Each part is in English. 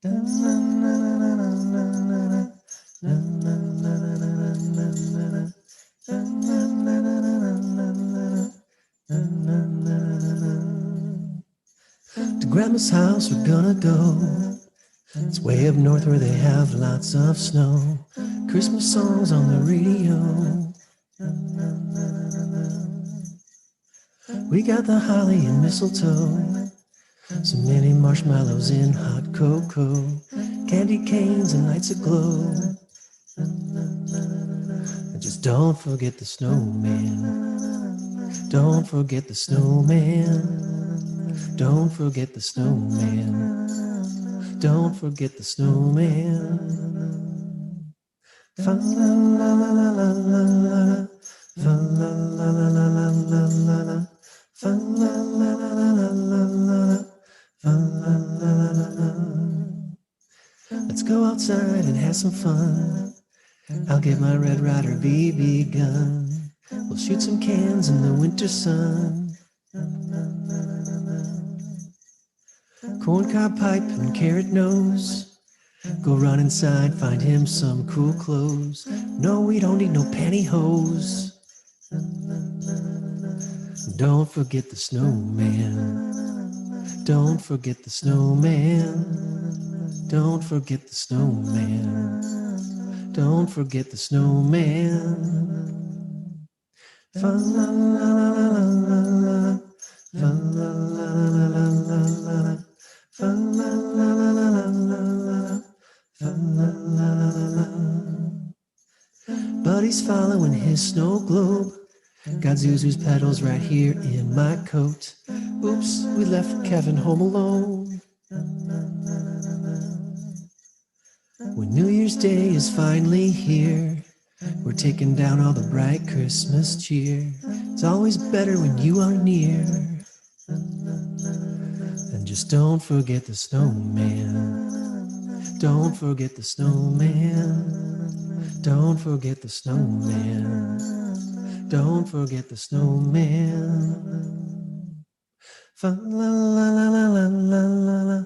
To Grandma's house we're gonna go. It's way up north where they have lots of snow. Christmas songs on the radio. We got the holly and mistletoe, so many marshmallows in hot cocoa, candy canes and lights aglow. And just don't forget the snowman. Don't forget the snowman. Don't forget the snowman. Don't forget the snowman. Fa la la la la la la la. Fa la la la la la la la la. Fa la la la la la la la. Fa la la la la la. Let's go outside and have some fun. I'll get my Red Ryder BB gun. We'll shoot some cans in the winter sun. Corncob pipe and carrot nose. Go run inside, find him some cool clothes. No, we don't need no pantyhose. Don't forget the snowman. Don't forget the snowman. Don't forget the snowman. Don't forget the snowman. Fa la la la la la la. Fa la la la la la la. Fa la la la la la la. Fa la la la la. Buddy's following his snow globe. Got Zuzu's pedals right here in my coat. Oops, we left Kevin home alone. When New Year's Day is finally here, we're taking down all the bright Christmas cheer. It's always better when you are near. And just don't forget the snowman. Don't forget the snowman. Don't forget the snowman. Don't forget the snowman. Fa la la la la la la la la.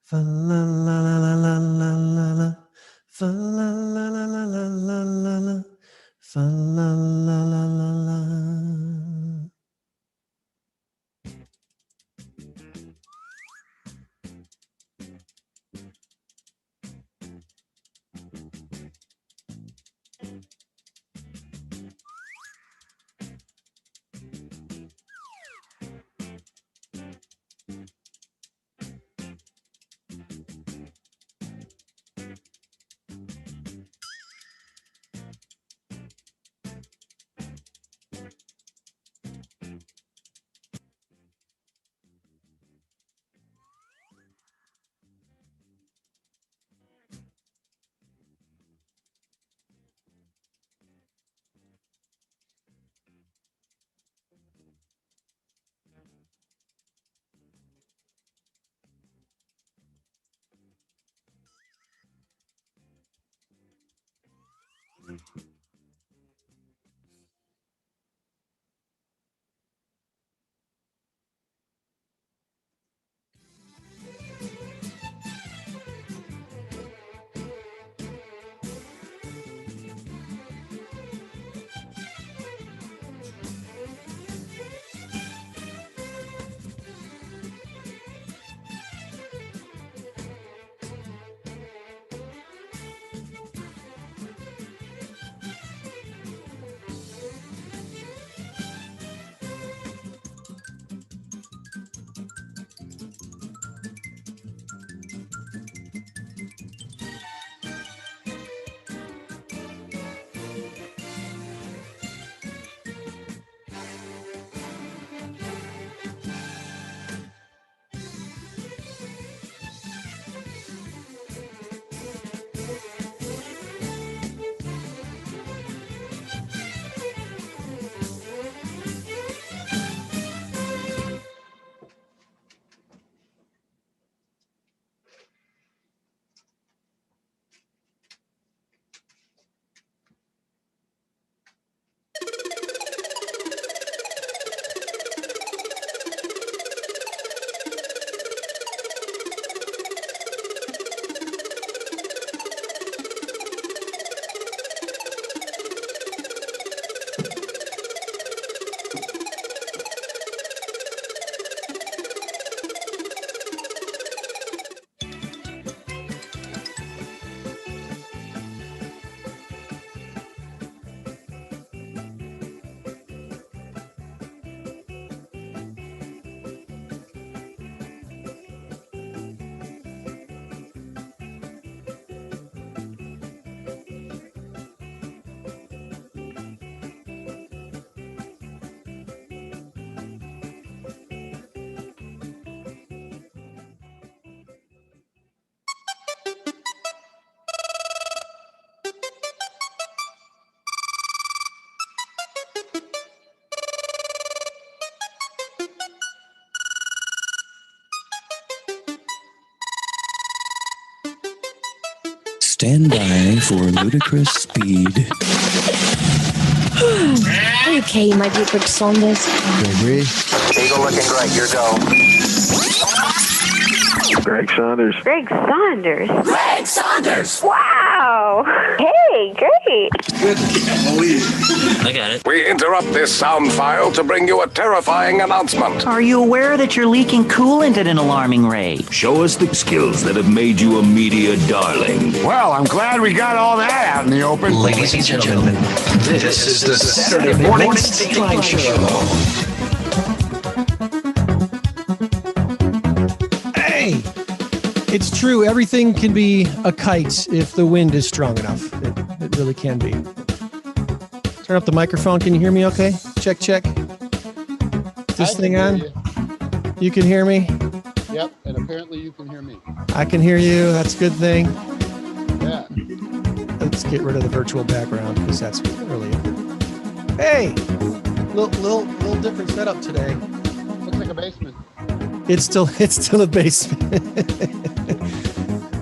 Fa la la la la la la la la. Fa la la la la la la la la. Fa la la la la la. Stand by for ludicrous speed. Okay, my dear Greg Saunders. Gregory. Eagle looking great. Your go. Greg Saunders. Greg Saunders. Greg Saunders! Wow. Hey, great. I got it. We interrupt this sound file to bring you a terrifying announcement. Are you aware that you're leaking coolant at an alarming rate? Show us the skills that have made you a media darling. Well, I'm glad we got all that out in the open. Ladies and gentlemen, this is the Saturday Morning Stateline Show. Hey! It's true. Everything can be a kite if the wind is strong enough. It really can be. Turn up the microphone. Can you hear me okay? Check, check. Is this thing on? You can hear me? Yep, and apparently you can hear me. I can hear you. That's a good thing. Yeah. Let's get rid of the virtual background because that's really. Hey! Little different setup today. Looks like a basement. It's still a basement.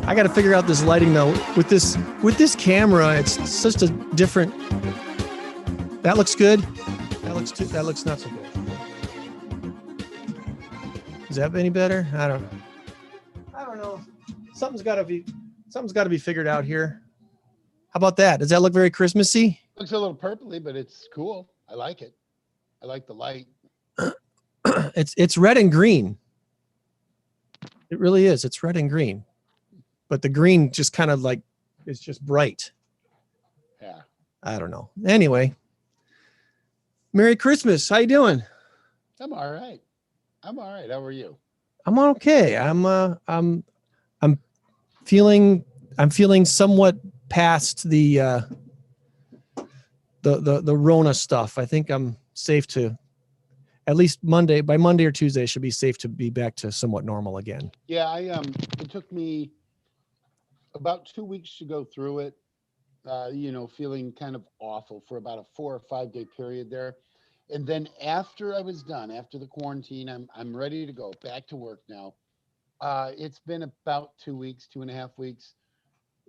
I got to figure out this lighting though. With this camera, it's such a different. That looks good. That looks not so good. Is that any better? I don't know. Something's got to be figured out here. How about that? Does that look very Christmassy? Looks a little purpley, but it's cool. I like it. I like the light. It's red and green. It really is. It's red and green. But the green just kind of like it's just bright. Yeah. I don't know. Anyway. Merry Christmas. How you doing? I'm all right. How are you? I'm okay. I'm feeling somewhat past the Rona stuff. I think I'm safe to at least by Monday or Tuesday should be safe to be back to somewhat normal again. Yeah, it took me about 2 weeks to go through it. Feeling kind of awful for about a 4 or 5 day period there. And then after I was done, after the quarantine, I'm ready to go back to work now. It's been about 2 weeks, 2.5 weeks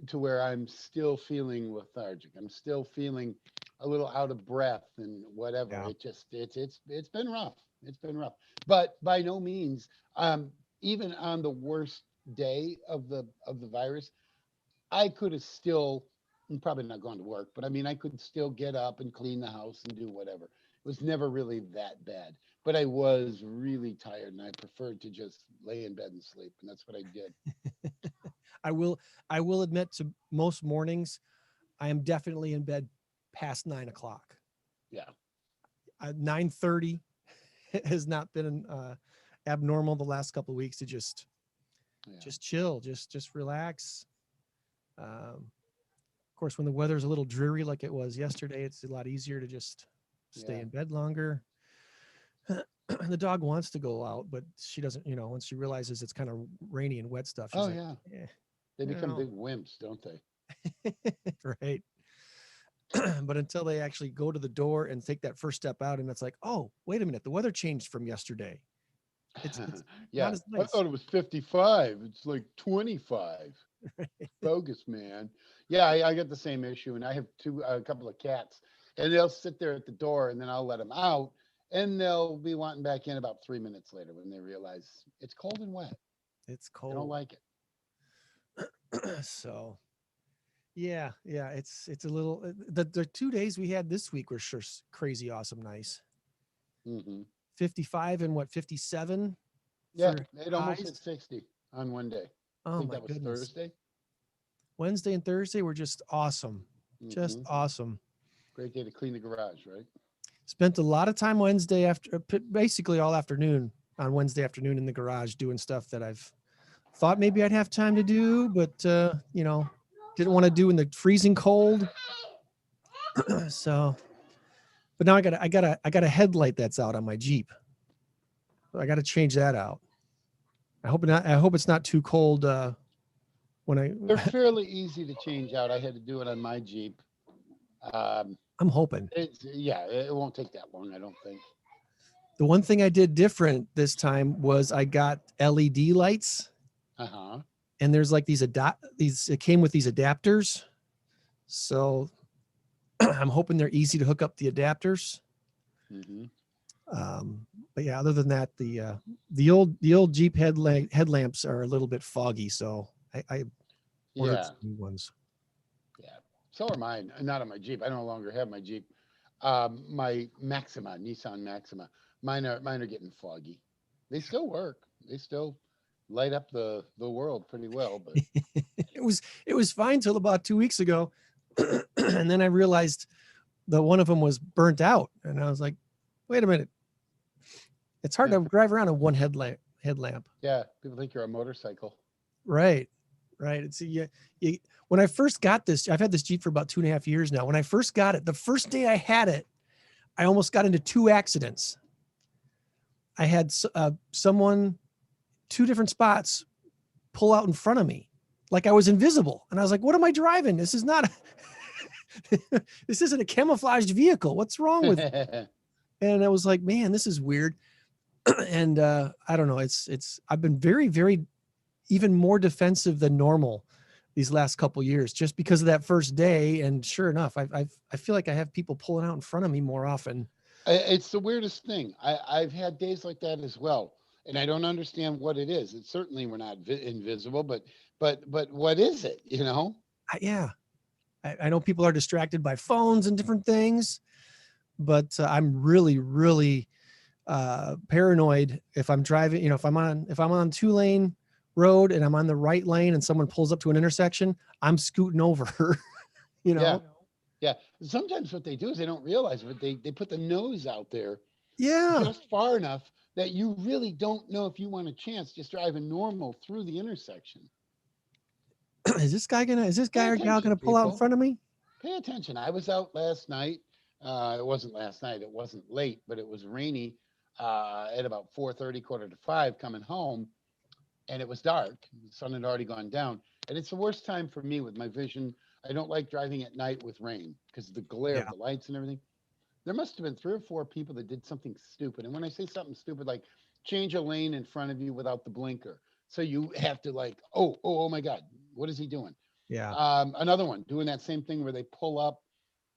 to where I'm still feeling lethargic. I'm still feeling a little out of breath and whatever. Yeah. It's been rough. It's been rough, but by no means, even on the worst day of the virus, I could have still, I'm probably not going to work, but I mean, I could still get up and clean the house and do whatever. It was never really that bad, but I was really tired and I preferred to just lay in bed and sleep. And that's what I did. I will admit to most mornings, I am definitely in bed past 9 o'clock. Yeah. 9:30 has not been abnormal the last couple of weeks to just chill, just relax. Of course, when the weather's a little dreary like it was yesterday, it's a lot easier to just stay in bed longer. The dog wants to go out, but she doesn't, once she realizes it's kind of rainy and wet stuff. She's They become big wimps, don't they? Right. But until they actually go to the door and take that first step out, and it's like, oh, wait a minute, the weather changed from yesterday. It's yeah, not as nice. I thought it was 55. It's like 25. Right. Bogus, man. Yeah, I get the same issue, and I have a couple of cats, and they'll sit there at the door, and then I'll let them out, and they'll be wanting back in about 3 minutes later when they realize it's cold and wet. It's cold. I don't like it. So, yeah, it's a little. The 2 days we had this week were sure crazy, awesome, nice. Mm-hmm. 55 and 57. Yeah, for it almost highs. hit 60 on one day. I Oh think my that was goodness. Thursday. Wednesday and Thursday were just awesome. Just Mm-hmm. awesome. Great day to clean the garage, right? Spent a lot of time Wednesday basically all afternoon on Wednesday afternoon in the garage doing stuff that I've thought maybe I'd have time to do, but didn't want to do in the freezing cold. So, but now I got a headlight that's out on my Jeep. I got to change that out. I hope it's not too cold when They're fairly easy to change out. I had to do it on my Jeep. I'm hoping. It won't take that long, I don't think. The one thing I did different this time was I got LED lights, Uh-huh. and there's like it came with these adapters. So I'm hoping they're easy to hook up the adapters. Mm-hmm. But yeah, other than that, the old Jeep headlamps are a little bit foggy, so I ordered some new ones. Yeah. So are mine. Not on my Jeep. I no longer have my Jeep. My Nissan Maxima. Mine are getting foggy. They still work. They still light up the world pretty well, but it was fine till about 2 weeks ago, and then I realized that one of them was burnt out, and I was like, wait a minute. It's hard to drive around on one headlamp. Yeah, people think you're a motorcycle. Right. It's when I first got this, I've had this Jeep for about 2.5 years now. When I first got it, the first day I had it, I almost got into 2 accidents. I had someone 2 different spots pull out in front of me, like I was invisible, and I was like, "What am I driving? This is not. This isn't a camouflaged vehicle. What's wrong with?" And I was like, "Man, this is weird." And I don't know. It's. I've been very, very, even more defensive than normal these last couple years, just because of that first day. And sure enough, I feel like I have people pulling out in front of me more often. It's the weirdest thing. I've had days like that as well, and I don't understand what it is. It's certainly we're not invisible, but what is it? You know? Yeah, I know people are distracted by phones and different things, but I'm really, really paranoid if I'm driving. If I'm on 2-lane road and I'm on the right lane and someone pulls up to an intersection, I'm scooting over. Yeah. Sometimes what they do is they don't realize, but they put the nose out there Yeah. just far enough that you really don't know if you want a chance just driving normal through the intersection. Is this guy or gal gonna pull out in People. front of me? Pay attention. I was out last night. It wasn't last night. It wasn't late, but it was rainy at about 4:30, 4:45 coming home, and it was dark. The sun had already gone down, and it's the worst time for me with my vision. I don't like driving at night with rain because of the glare of the lights and everything. There must have been 3 or 4 people that did something stupid. And when I say something stupid, like change a lane in front of you without the blinker. So you have to like, oh my God, what is he doing? Yeah. Another one doing that same thing where they pull up,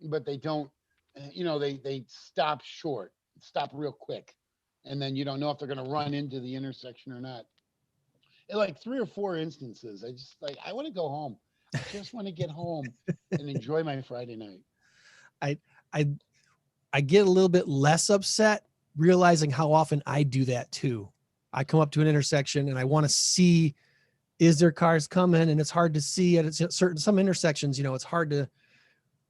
but they don't, they stop short, stop real quick. And then you don't know if they're going to run into the intersection or not. In like 3 or 4 instances, I want to go home. I just want to get home and enjoy my Friday night. I get a little bit less upset realizing how often I do that too. I come up to an intersection and I want to see, is there cars coming? And it's hard to see at some intersections, it's hard to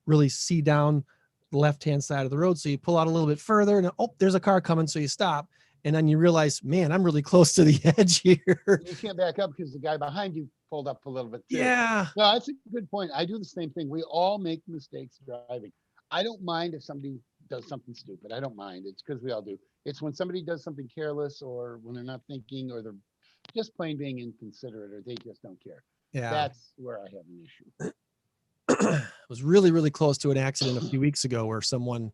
really see down the left-hand side of the road. So you pull out a little bit further and there's a car coming. So you stop. And then you realize, man, I'm really close to the edge here. You can't back up because the guy behind you pulled up a little bit too. Yeah. No, that's a good point. I do the same thing. We all make mistakes driving. I don't mind if somebody does something stupid. I don't mind. It's because we all do. It's when somebody does something careless or when they're not thinking or they're just plain being inconsiderate or they just don't care. Yeah. That's where I have an issue. I was really, really close to an accident a few weeks ago where someone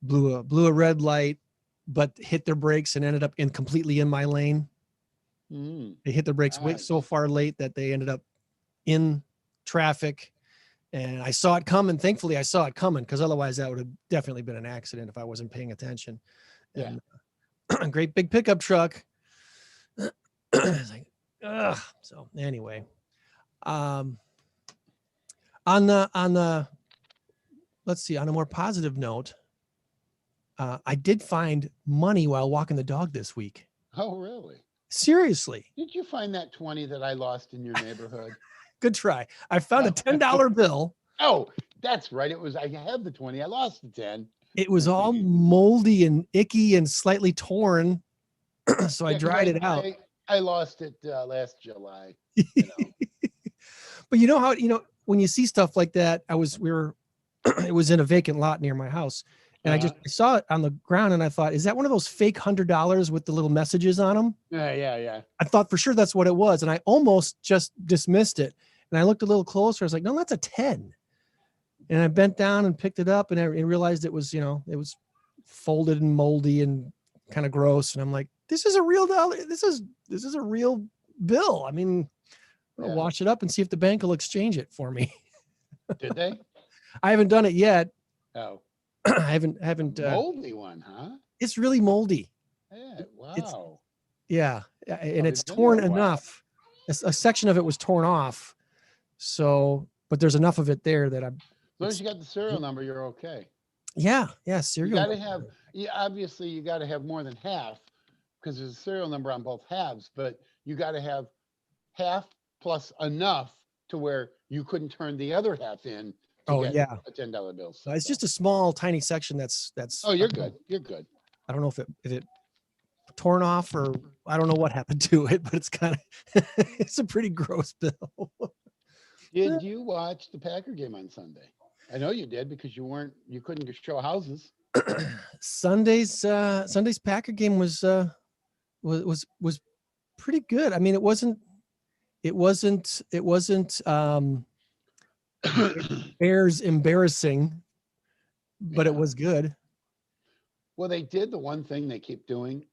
blew a red light, but hit their brakes and ended up completely in my lane. They hit their brakes so far late that they ended up in traffic, and I saw it coming. Thankfully, I saw it coming because otherwise that would have definitely been an accident if I wasn't paying attention. Yeah. And great big pickup truck. It's like, ugh. So anyway, on the let's see, on a more positive note, I did find money while walking the dog this week. Oh, really? Seriously. Did you find that 20 that I lost in your neighborhood? Good try. I found a $10 bill. Oh, that's right. I have the 20. I lost the 10. It was all moldy and icky and slightly torn. So I dried it out. I lost it last July. You know. But you know how, when you see stuff like that, it was in a vacant lot near my house. And I saw it on the ground and I thought, is that one of those fake $100 with the little messages on them? Yeah. I thought for sure that's what it was. And I almost just dismissed it. And I looked a little closer. I was like, no, that's a 10. And I bent down and picked it up and I realized it was, it was folded and moldy and kind of gross. And I'm like, this is a real dollar. This is a real bill. I mean, I'll wash it up and see if the bank will exchange it for me. Did they? I haven't done it yet. Oh. I haven't moldy one, huh? It's really moldy. Yeah, wow. And it's torn enough. A section of it was torn off. So, but there's enough of it there that I'm. As long as you got the serial number, you're okay. Yeah, serial. You got to have. Obviously, you got to have more than half because there's a serial number on both halves. But you got to have half plus enough to where you couldn't turn the other half in. A $10 bill. So it's just a small, tiny section. That's. Oh, you're good. You're good. I don't know if it torn off or I don't know what happened to it, but it's kind of it's a pretty gross bill. Did you watch the Packer game on Sunday? I know you did because you couldn't show houses. Sunday's Packer game was pretty good. I mean, it wasn't Bears embarrassing, but it was good. Well, they did the one thing they keep doing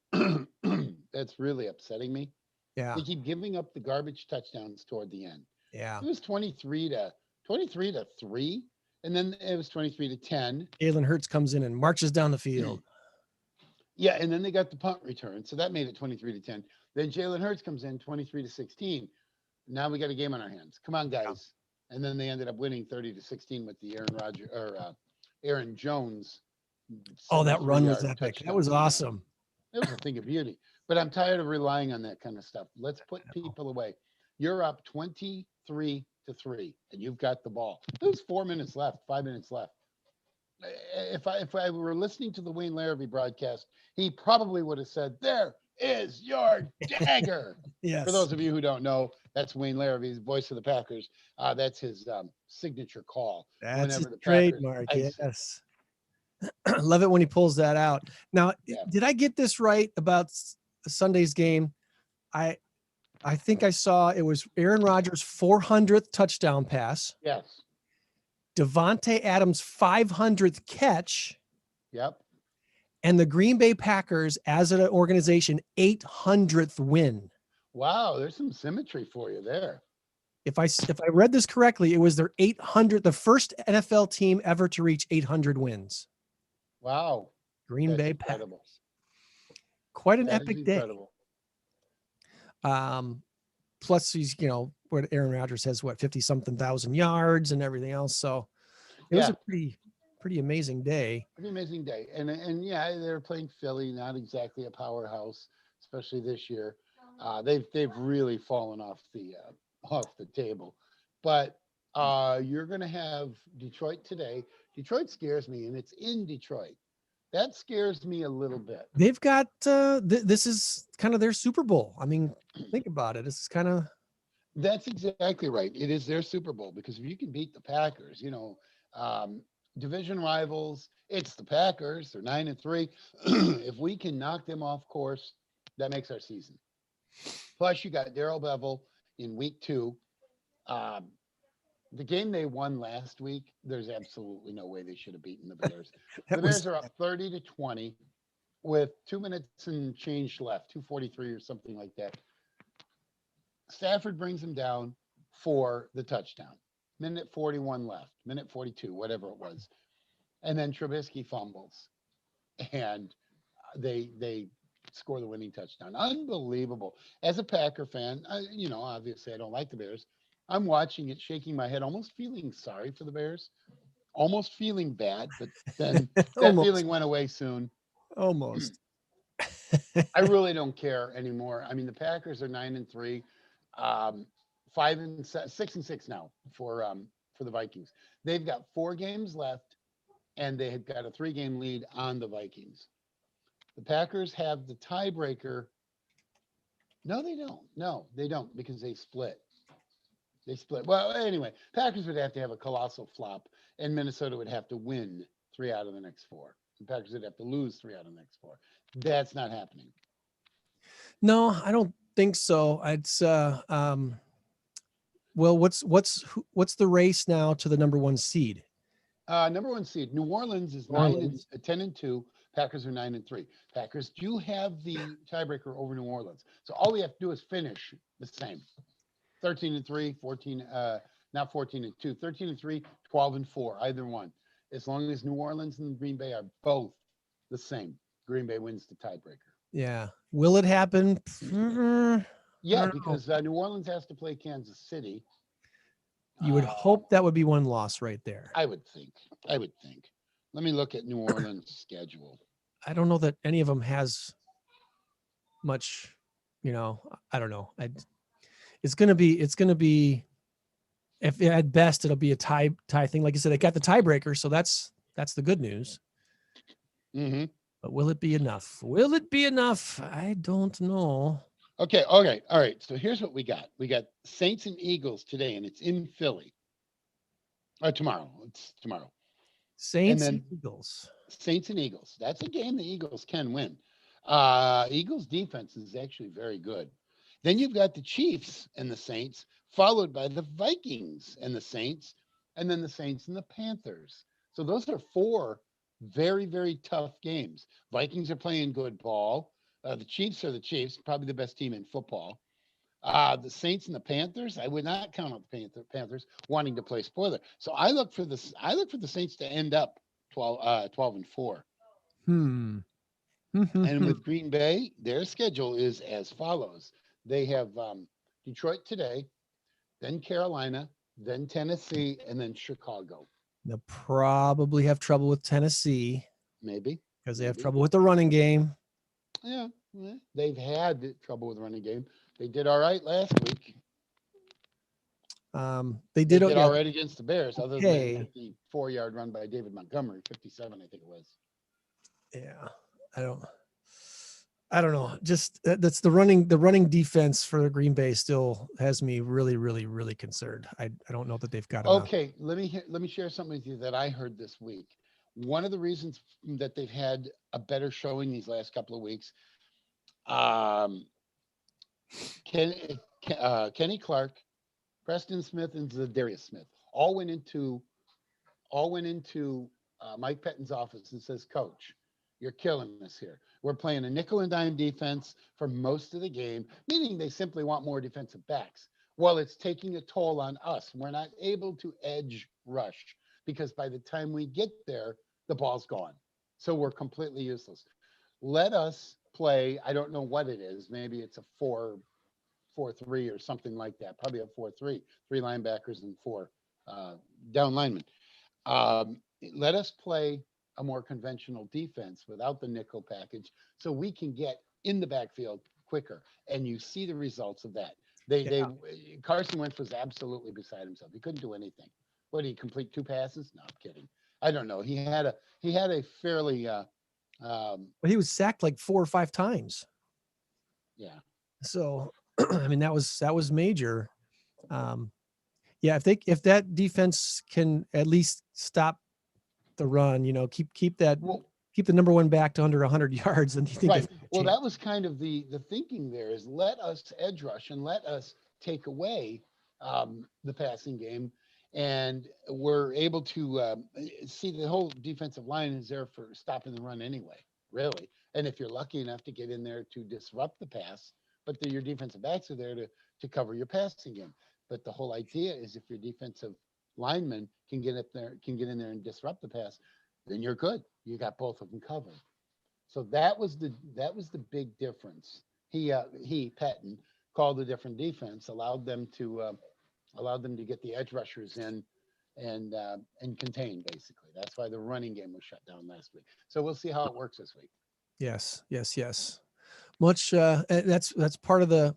that's really upsetting me. Yeah. They keep giving up the garbage touchdowns toward the end. Yeah. It was 23 to 3, and then it was 23 to 10. Jalen Hurts comes in and marches down the field. Yeah, and then they got the punt return, so that made it 23 to 10. Then Jalen Hurts comes in 23 to 16. Now we got a game on our hands. Come on, guys. And then they ended up winning 30 to 16 with the Aaron Jones. Oh, that run was epic. That was awesome. It was a thing of beauty. But I'm tired of relying on that kind of stuff. Let's put people away. You're up 23 to 3, and you've got the ball. There's 5 minutes left. If I were listening to the Wayne Larrivee broadcast, he probably would have said, "There is your dagger." Yes. For those of you who don't know, that's Wayne Larrivee's voice of the Packers. That's his signature call. That's his trademark. Yes. Love it when he pulls that out. Now, did I get this right about Sunday's game? I think I saw it was Aaron Rodgers' 400th touchdown pass. Yes. Devontae Adams' 500th catch. Yep. And the Green Bay Packers, as an organization, 800th win. Wow, there's some symmetry for you there. If I read this correctly, it was their 800th, the first NFL team ever to reach 800 wins. Wow. Green Bay Packers. Quite an epic day. Plus he's, where Aaron Rodgers has 50-something thousand yards and everything else. So it was a pretty amazing day. Pretty amazing day. And yeah, they're playing Philly, not exactly a powerhouse, especially this year. They've really fallen off the table. But you're going to have Detroit today. Detroit scares me, and it's in Detroit. That scares me a little bit. They've got this is kind of their Super Bowl. I mean, think about it. It's kind of. That's exactly right. It is their Super Bowl because if you can beat the Packers, division rivals, it's the Packers. They're 9-3. If we can knock them off course, that makes our season. Plus, you got Darrell Bevel in week 2. The game they won last week, there's absolutely no way they should have beaten the Bears. The Bears are up 30-20 with 2 minutes and change left, 2:43 or something like that. Stafford brings them down for the touchdown. Minute 41 left, minute 42, whatever it was. And then Trubisky fumbles. And they score the winning touchdown. Unbelievable. As a Packer fan, obviously I don't like the Bears. I'm watching it, shaking my head, almost feeling sorry for the Bears, almost feeling bad, but then that feeling went away soon. Almost. I really don't care anymore. I mean, the Packers are 9-3, 6-6 now for the Vikings. They've got 4 games left, and they had got a 3-game lead on the Vikings. The Packers have the tiebreaker. No, they don't. No, they don't because they split. They split. Well, anyway, Packers would have to have a colossal flop, and Minnesota would have to win 3 out of the next 4. The Packers would have to lose 3 out of the next 4. That's not happening. No, I don't think so. Well, what's the race now to the number 1 seed? Number 1 seed, New Orleans is 10-2. Packers are 9-3. Packers do have the tiebreaker over New Orleans, so all we have to do is finish the same. 13-3, 14, not 14-2, 13-3, 12-4, either one. As long as New Orleans and Green Bay are both the same, Green Bay wins the tiebreaker. Yeah. Will it happen? Yeah, because New Orleans has to play Kansas City. You would hope that would be one loss right there. I would think. Let me look at New Orleans' schedule. I don't know that any of them has much, I don't know. It's going to be, if at best it'll be a tie thing. Like I said, they got the tiebreaker. So that's the good news. Mm-hmm. But will it be enough? I don't know. Okay. All right. So here's what we got. We got Saints and Eagles today, and it's in Philly. Tomorrow. It's tomorrow. Saints and Eagles. Saints and Eagles. That's a game the Eagles can win. Eagles defense is actually very good. Then you've got the Chiefs and the Saints, followed by the Vikings and the Saints, and then the Saints and the Panthers. So those are 4 very, very tough games. Vikings are playing good ball. The Chiefs are the Chiefs, probably the best team in football. The Saints and the Panthers, I would not count out the Panthers wanting to play spoiler. So I look for the Saints to end up 12-4. And with Green Bay, their schedule is as follows. They have Detroit today, then Carolina, then Tennessee, and then Chicago. They'll probably have trouble with Tennessee. Maybe. Because they have trouble with the running game. Yeah, they've had trouble with the running game. They did all right last week. They did all right against the Bears, other than the 4-yard run by David Montgomery, 57, I think it was. Yeah, I don't know. Just that's the running defense for Green Bay still has me really, really, really concerned. I don't know that they've got enough. Okay, let me share something with you that I heard this week. One of the reasons that they've had a better showing these last couple of weeks, Kenny Clark, Preston Smith, and Zadarius Smith all went into Mike Pettine's office and says, "Coach, you're killing us here. We're playing a nickel and dime defense for most of the game," meaning they simply want more defensive backs. Well, it's taking a toll on us. We're not able to edge rush because by the time we get there, the ball's gone. So we're completely useless. Let us play. I don't know what it is. Maybe it's a 4-4-3 or something like that. Probably a 4-3, 3 linebackers and 4 down linemen. Let us play a more conventional defense without the nickel package so we can get in the backfield quicker. And you see the results of that. Carson Wentz was absolutely beside himself. He couldn't do anything. What, did he complete 2 passes? No, I'm kidding. I don't know. He had a fairly but he was sacked like 4 or 5 times. Yeah. So I mean that was major. Yeah, if that defense can at least stop the run, keep the number 1 back to under 100 yards, then you think right. Well, that was kind of the thinking there is let us edge rush and let us take away the passing game. And we're able to see the whole defensive line is there for stopping the run anyway, really. And if you're lucky enough to get in there to disrupt the pass, but your defensive backs are there to cover your passing game. But the whole idea is if your defensive lineman can get in there and disrupt the pass, then you're good. You got both of them covered. So that was the big difference. Patton called a different defense, allowed them to get the edge rushers in and contain, basically. That's why the running game was shut down last week. So we'll see how it works this week. Yes, yes, yes. Much that's part of the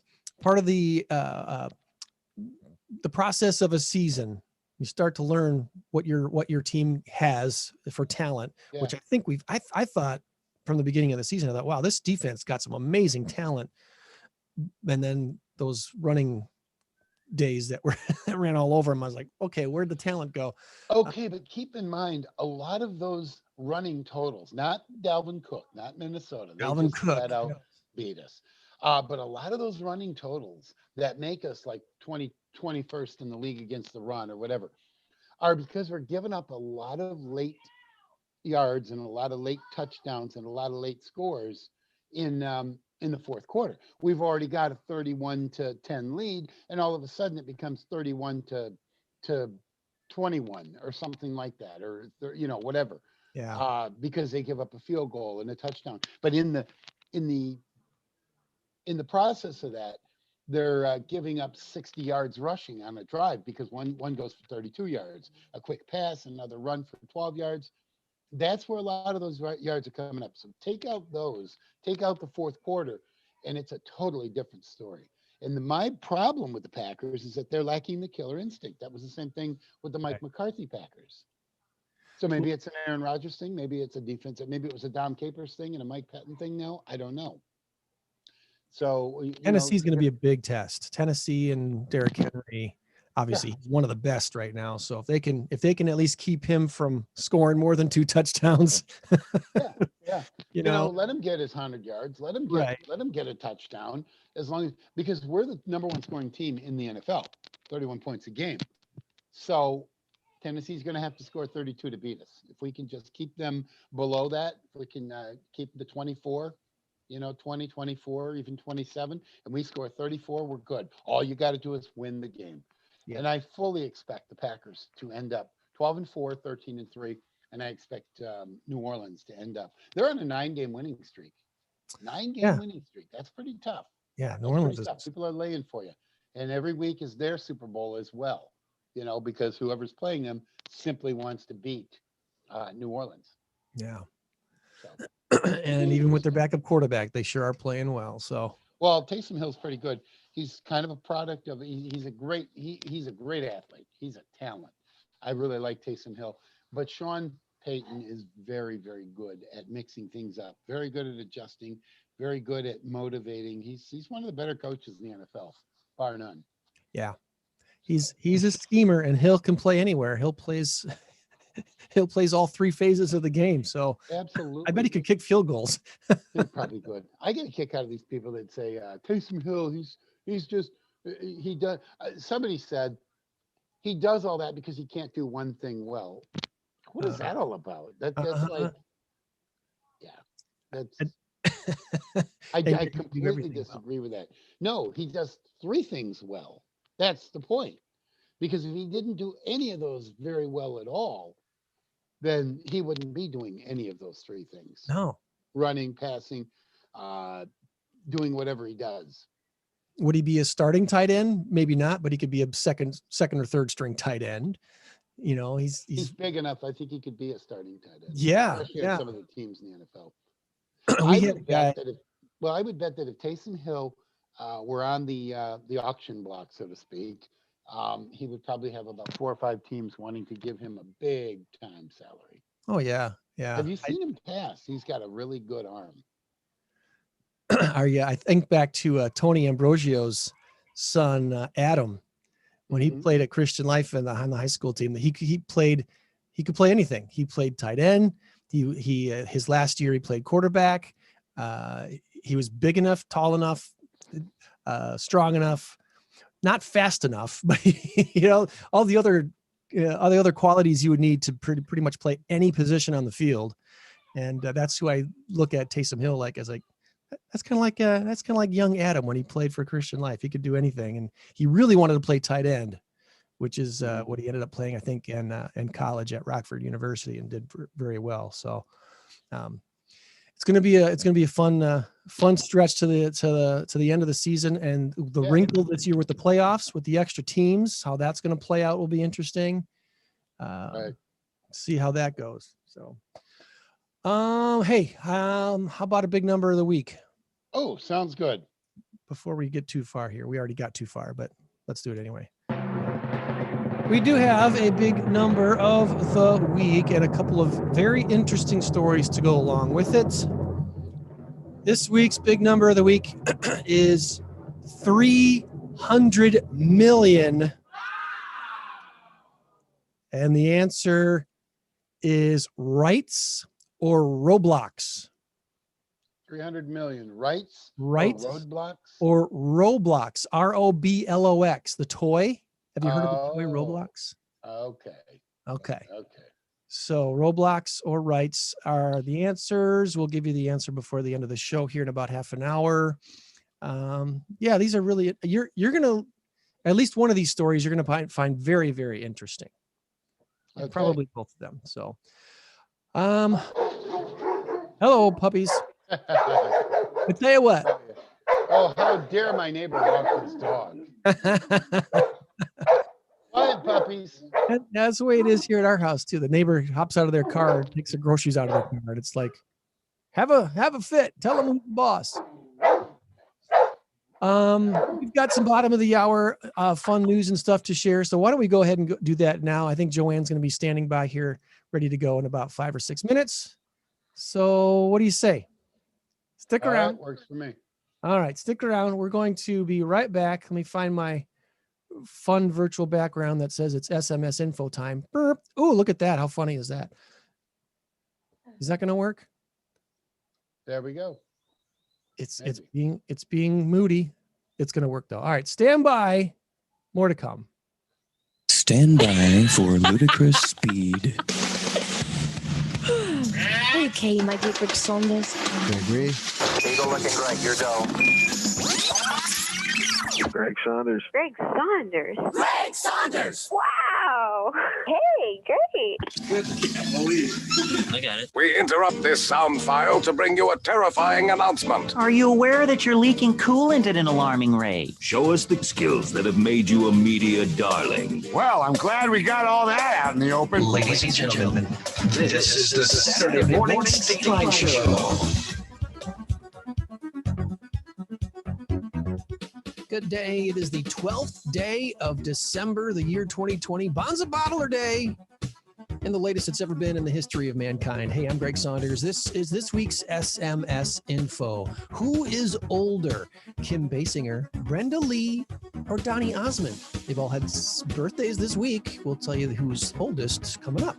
process of a season. You start to learn what your team has for talent, Yeah. which I think I thought from the beginning of the season, I thought, wow, this defense got some amazing talent. And then those running days that were that ran all over him, I was like, okay, where'd the talent go? Okay, but keep in mind a lot of those running totals, not Dalvin Cook, not Minnesota. They Dalvin just Cook. flat out beat us. But a lot of those running totals that make us like 21st in the league against the run or whatever are because we're giving up a lot of late yards and a lot of late touchdowns and a lot of late scores in the fourth quarter. We've already got a 31-10 lead, and all of a sudden it becomes 31 to 21 or something like that, or whatever. Yeah. Because they give up a field goal and a touchdown. But in the in the process of that, they're giving up 60 yards rushing on a drive because one goes for 32 yards, a quick pass, another run for 12 yards. That's where a lot of those yards are coming up. So take out the fourth quarter, and it's a totally different story. And my problem with the Packers is that they're lacking the killer instinct. That was the same thing with the Mike McCarthy Packers. So maybe it's an Aaron Rodgers thing. Maybe it's a defense. Maybe it was a Dom Capers thing and a Mike Patton thing now. I don't know. So, Tennessee's going to be a big test. Tennessee and Derrick Henry, obviously, he's one of the best right now. So if they can at least keep him from scoring more than 2 touchdowns, yeah. Let him get his 100 yards. Let him get a touchdown because we're the number one scoring team in the NFL, 31 points a game. So Tennessee's going to have to score 32 to beat us. If we can just keep them below that, if we can keep the 24, 20, 24, even 27, and we score 34, we're good. All you got to do is win the game. Yeah. And I fully expect the Packers to end up 12-4, 13-3, and I expect New Orleans to end up. They're on a 9-game winning streak. 9-game winning streak. That's pretty tough. Yeah, New Orleans is. People are laying for you, and every week is their Super Bowl as well. Because whoever's playing them simply wants to beat New Orleans. Yeah. So. And even with their backup quarterback, they sure are playing well. So. Well, Taysom Hill's pretty good. He's kind of a product of. He's a great athlete. He's a talent. I really like Taysom Hill, but Sean Payton is very, very good at mixing things up. Very good at adjusting. Very good at motivating. He's one of the better coaches in the NFL, bar none. Yeah. He's a schemer, and Hill can play anywhere. Hill plays all 3 phases of the game. So absolutely, I bet he could kick field goals. He probably could. I get a kick out of these people that say Taysom Hill. He does. Somebody said he does all that because he can't do one thing well. What is that all about? That's like, yeah, that's. I completely disagree with that. No, he does 3 things well. That's the point. Because if he didn't do any of those very well at all, then he wouldn't be doing any of those 3 things. No. Running, passing, doing whatever he does. Would he be a starting tight end? Maybe not, but he could be a second or third string tight end. He's big enough. I think he could be a starting tight end. Yeah. Especially on some of the teams in the NFL. I would bet that if Taysom Hill were on the auction block, so to speak, he would probably have about 4 or 5 teams wanting to give him a big time salary. Oh yeah. Yeah. Have you seen him pass? He's got a really good arm. I think back to Tony Ambrosio's son, Adam, when he played at Christian Life on the high school team. He could play anything. He played tight end. He his last year he played quarterback. He was big enough, tall enough, strong enough, not fast enough, but all the other qualities you would need to pretty much play any position on the field. And that's who I look at Taysom Hill as that's kind of like young Adam when he played for Christian Life. He could do anything, and he really wanted to play tight end, which is what he ended up playing, I think, in college at Rockford University, and did very well. So it's going to be a fun stretch to the end of the season, and the wrinkle this year with the playoffs, with the extra teams, how that's going to play out will be interesting. Right. See how that goes. So How about a big number of the week? Oh, sounds good. Before we get too far here, we already got too far, but let's do it anyway. We do have a big number of the week and a couple of very interesting stories to go along with it. This week's big number of the week is 300 million. And the answer is rights or Roblox. 300 million rights Right. or roadblocks? Or Roblox, Roblox, the toy. Have you heard of the toy Roblox? Okay. Okay. Okay. So Roblox or rights are the answers. We'll give you the answer before the end of the show here in about half an hour. Yeah, these are really, you're going to, at least one of these stories you're going to find very, very interesting. Okay. Probably both of them. So, hello, puppies. I tell you what. Oh, how dare my neighbor walk his dog? Quiet, puppies. That's the way it is here at our house too. The neighbor hops out of their car, takes their groceries out of their car, and it's like, have a fit. Tell them who's the boss. We've got some bottom of the hour fun news and stuff to share. So why don't we go ahead and do that now? I think Joanne's going to be standing by here, ready to go in about 5 or 6 minutes. So what do you say? Stick around. Right, works for me. All right, stick around. We're going to be right back. Let me find my fun virtual background that says it's SMS info time. Burp. Oh, look at that. How funny is that? Is that going to work? There we go. It's being moody. It's going to work though. All right, stand by. More to come. Stand by for ludicrous speed. Okay, my dear Greg Saunders. Gregory. Eagle looking Greg, your go. Greg Saunders. Greg Saunders. Greg Saunders! Wow. Hey, great. I got it. We interrupt this sound file to bring you a terrifying announcement. Are you aware that you're leaking coolant at an alarming rate? Show us the skills that have made you a media darling. Well, I'm glad we got all that out in the open. Ladies and gentlemen, this is the Saturday Morning Stateline Show. Good day. It is the 12th day of December, the year 2020. Bonza Bottler Day. And the latest it's ever been in the history of mankind. Hey, I'm Greg Saunders. This is this week's SMS info. Who is older, Kim Basinger, Brenda Lee, or Donny Osmond? They've all had birthdays this week. We'll tell you who's oldest coming up.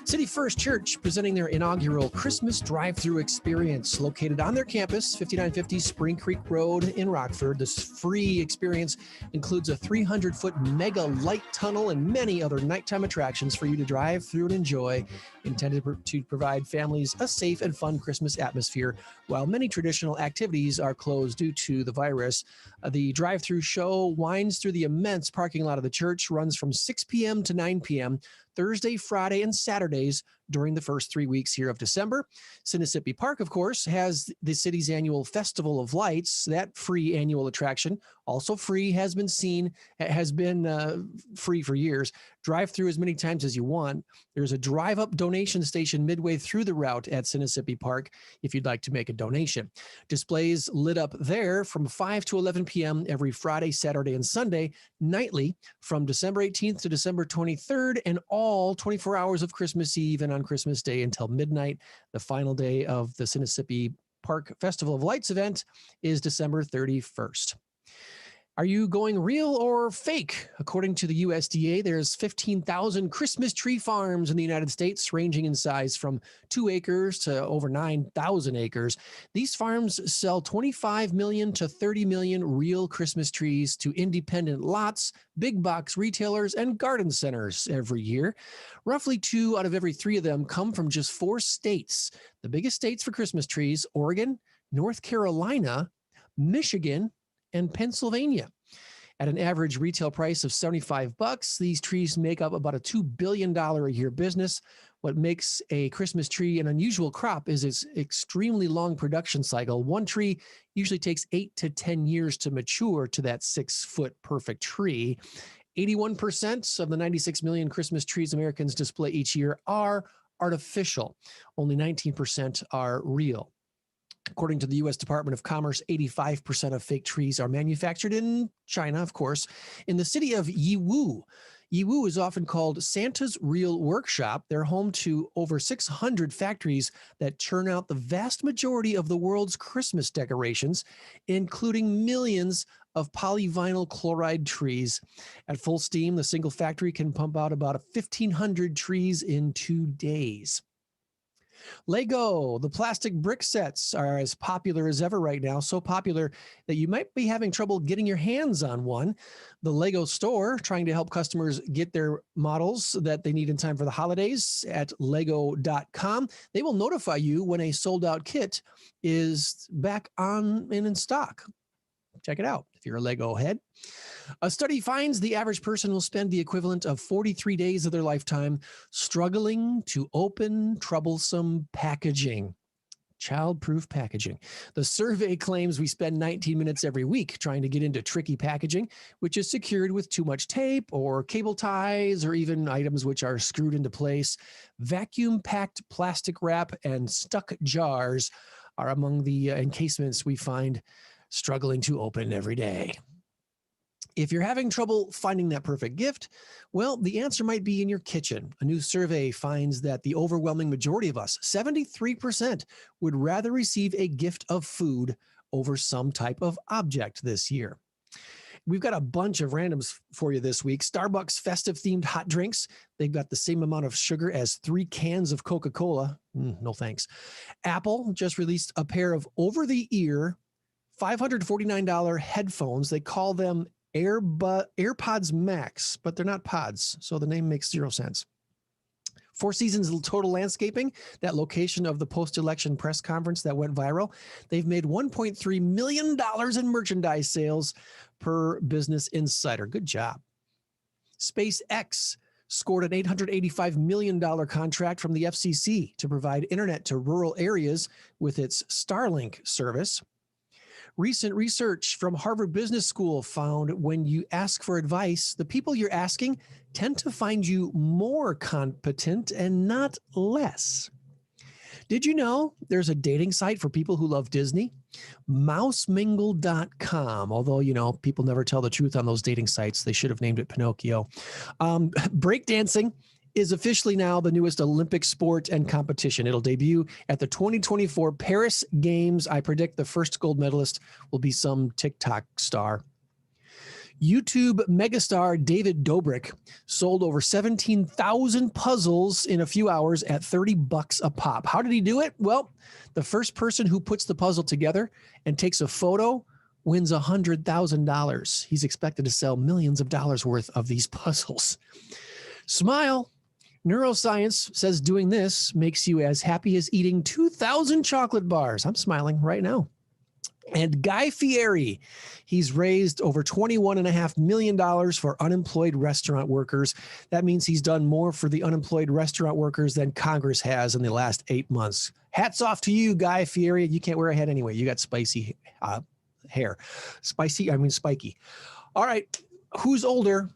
City First Church presenting their inaugural Christmas drive-through experience located on their campus, 5950 Spring Creek Road in Rockford. This free experience includes a 300-foot mega light tunnel and many other nighttime attractions for you to drive through and enjoy, intended to provide families a safe and fun Christmas atmosphere. While many traditional activities are closed due to the virus, the drive-through show winds through the immense parking lot of the church, runs from 6 p.m. to 9 p.m. Thursday, Friday, and Saturdays during the first 3 weeks here of December. Mississippi Park, of course, has the city's annual Festival of Lights. That free annual attraction, also free, has been free for years. Drive through as many times as you want. There's a drive-up donation station midway through the route at Mississippi Park if you'd like to make a donation. Displays lit up there from 5 to 11 p.m. every Friday, Saturday, and Sunday, nightly from December 18th to December 23rd, and all 24 hours of Christmas Eve and on Christmas Day until midnight. The final day of the Mississippi Park Festival of Lights event is December 31st. Are you going real or fake? According to the USDA, there's 15,000 Christmas tree farms in the United States, ranging in size from 2 acres to over 9,000 acres. These farms sell 25 million to 30 million real Christmas trees to independent lots, big box retailers, and garden centers every year. Roughly 2 out of every 3 of them come from just 4 states. The biggest states for Christmas trees: Oregon, North Carolina, Michigan, and Pennsylvania. At an average retail price of $75, these trees make up about a $2 billion a year business. What makes a Christmas tree an unusual crop is its extremely long production cycle. One tree usually takes 8 to 10 years to mature to that 6-foot perfect tree. 81% of the 96 million Christmas trees Americans display each year are artificial. Only 19% are real. According to the U.S. Department of Commerce, 85% of fake trees are manufactured in China, of course. In the city of Yiwu, Yiwu is often called Santa's Real Workshop. They're home to over 600 factories that churn out the vast majority of the world's Christmas decorations, including millions of polyvinyl chloride trees. At full steam, the single factory can pump out about 1,500 trees in 2 days. Lego, the plastic brick sets are as popular as ever right now, so popular that you might be having trouble getting your hands on one. The Lego store trying to help customers get their models that they need in time for the holidays at lego.com. They will notify you when a sold out kit is back on and in stock. Check it out if you're a Lego head. A study finds the average person will spend the equivalent of 43 days of their lifetime struggling to open troublesome packaging. Child-proof packaging. The survey claims we spend 19 minutes every week trying to get into tricky packaging, which is secured with too much tape or cable ties or even items which are screwed into place. Vacuum-packed plastic wrap and stuck jars are among the encasements we find struggling to open every day. If you're having trouble finding that perfect gift, well, the answer might be in your kitchen. A new survey finds that the overwhelming majority of us, 73%, would rather receive a gift of food over some type of object this year. We've got a bunch of randoms for you this week. Starbucks festive-themed hot drinks. They've got the same amount of sugar as 3 cans of Coca-Cola. No thanks. Apple just released a pair of over-the-ear $549 headphones. They call them AirPods Max, but they're not pods, so the name makes 0 sense. Four Seasons Total Landscaping, that location of the post-election press conference that went viral, they've made $1.3 million in merchandise sales per Business Insider. Good job. SpaceX scored an $885 million contract from the FCC to provide internet to rural areas with its Starlink service. Recent research from Harvard Business School found when you ask for advice, the people you're asking tend to find you more competent and not less. Did you know there's a dating site for people who love Disney? Mousemingle.com. Although, people never tell the truth on those dating sites. They should have named it Pinocchio. Breakdancing is officially now the newest Olympic sport and competition. It'll debut at the 2024 Paris Games. I predict the first gold medalist will be some TikTok star. YouTube megastar David Dobrik sold over 17,000 puzzles in a few hours at $30 a pop. How did he do it? Well, the first person who puts the puzzle together and takes a photo wins $100,000. He's expected to sell millions of dollars worth of these puzzles. Smile. Neuroscience says doing this makes you as happy as eating 2,000 chocolate bars. I'm smiling right now. And Guy Fieri, he's raised over $21.5 million for unemployed restaurant workers. That means he's done more for the unemployed restaurant workers than Congress has in the last 8 months. Hats off to you, Guy Fieri. You can't wear a hat anyway. You got spicy hair. Spiky. All right. Who's older?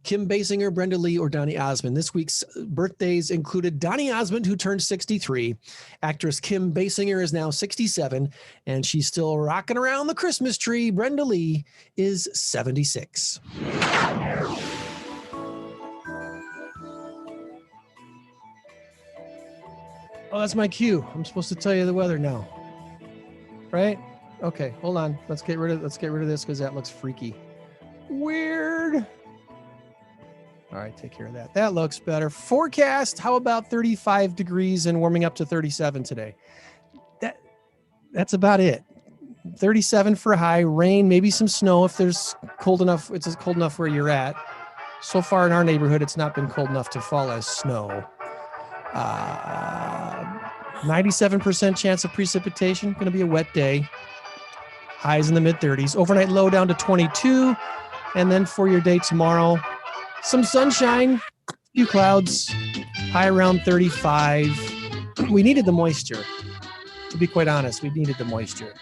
Kim Basinger, Brenda Lee, or Donny Osmond? This week's birthdays included Donny Osmond, who turned 63. Actress Kim Basinger is now 67, and she's still rocking around the Christmas tree. Brenda Lee is 76. Oh, that's my cue. I'm supposed to tell you the weather now, right? Okay, hold on. Let's get rid of this because that looks freaky. Weird. All right, take care of that. That looks better. Forecast, how about 35 degrees and warming up to 37 today? That's about it. 37 for high, rain, maybe some snow if there's cold enough. It's cold enough where you're at. So far in our neighborhood, it's not been cold enough to fall as snow. 97% chance of precipitation. Going to be a wet day. Highs in the mid-30s. Overnight low down to 22. And then for your day tomorrow, some sunshine, a few clouds, high around 35. We needed the moisture. To be quite honest, we needed the moisture.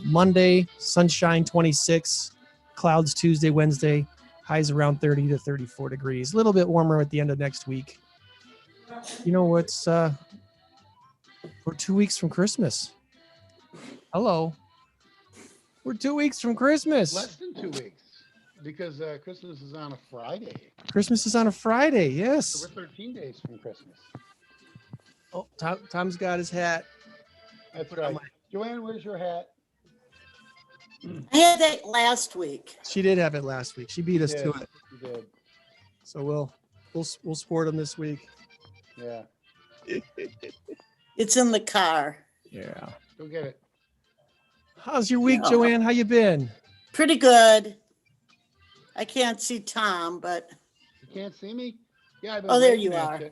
Monday, sunshine 26, clouds Tuesday, Wednesday, highs around 30 to 34 degrees. A little bit warmer at the end of next week. You know what's we're 2 weeks from Christmas. Hello. We're 2 weeks from Christmas. Less than 2 weeks, because Christmas is on a Friday. Christmas is on a Friday, So yes. we're 13 days from Christmas. Oh, Tom's got his hat. That's Put it on right. Joanne, where's your hat? I had that last week. She did have it last week. She beat us to it. You did. So we'll sport them this week. Yeah. It's in the car. Yeah. Go get it. How's your week, Yeah. Joanne? How you been? Pretty good. I can't see Tom, but You can't see me? Yeah, I've been oh, there waving you at are. you.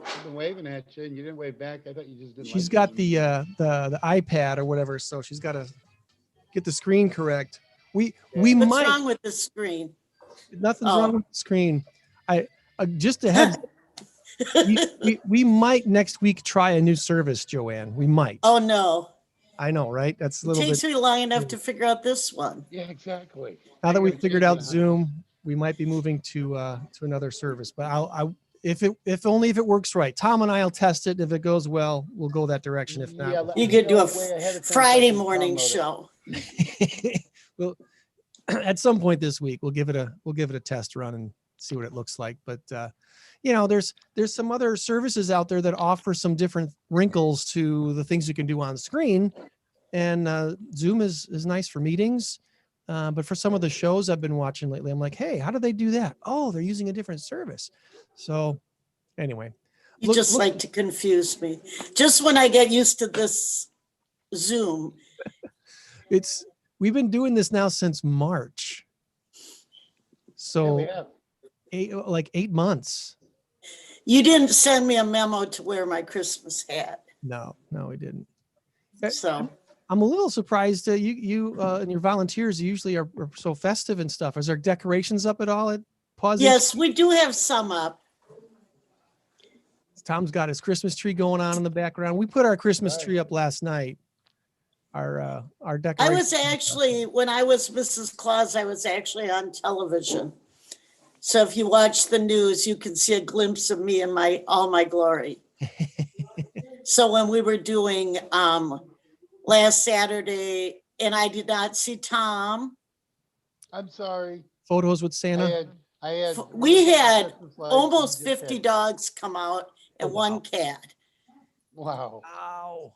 I've been waving at you, and you didn't wave back. I thought you just didn't. She's like got me. the iPad or whatever, so she's got to get the screen correct. We What's might wrong with the screen? nothing's Oh. wrong with the screen. I just a heads. we might next week try a new service, Joanne. We might. Oh no. I know, right? That's a It little takes bit. me long enough to figure out this one. Yeah, exactly. Now that I we gotta figured change out it. Zoom, we might be moving to another service. But if it works right. Tom and I'll test it. If it goes well, we'll go that direction. If not, Yeah, let You me could do know a way ahead of time so I Friday can morning download it. show. well, at some point this week, we'll give it a test run and see what it looks like. But there's some other services out there that offer some different wrinkles to the things you can do on screen. And Zoom is nice for meetings. But for some of the shows I've been watching lately, I'm like, hey, how do they do that? Oh, they're using a different service. So anyway. You just like to confuse me. Just when I get used to this Zoom. We've been doing this now since March. So Yeah, we have. 8 months. You didn't send me a memo to wear my Christmas hat. No, we didn't. So I'm a little surprised that you and your volunteers usually are so festive and stuff. Is there decorations up at all at Pause? yes, we do have some up. Tom's got his Christmas tree going on in the background. We put our Christmas tree up last night. Our I decorations. was actually, when I was Mrs. Claus, I was actually on television. So if you watch the news, you can see a glimpse of me in all my glory. So when we were doing last Saturday, and I did not see Tom. I'm sorry. Photos with Santa. We had Christmas lights almost and just 50 had- dogs come out and one cat. Wow. Wow.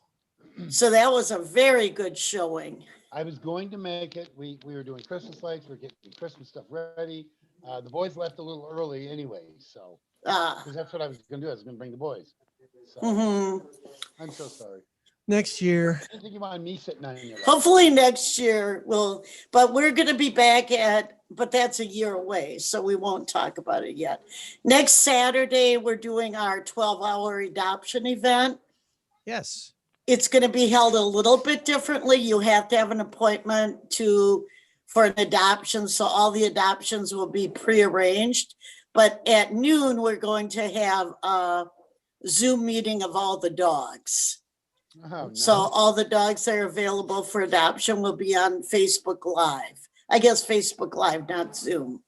So that was a very good showing. I was going to make it. We were doing Christmas lights. We are getting Christmas stuff ready. The boys left a little early anyway, so because that's what I was going to do. I was going to bring the boys. So I'm so sorry. Next year. I didn't think you wanted me sitting on your lap. Hopefully next year but we're going to be back but that's a year away, so we won't talk about it yet. Next Saturday, we're doing our 12-hour adoption event. Yes. It's going to be held a little bit differently. You have to have an appointment for an adoption, so all the adoptions will be prearranged. But at noon, we're going to have a Zoom meeting of all the dogs. Oh, nice. So all the dogs that are available for adoption will be on Facebook Live. I guess Facebook Live, not Zoom.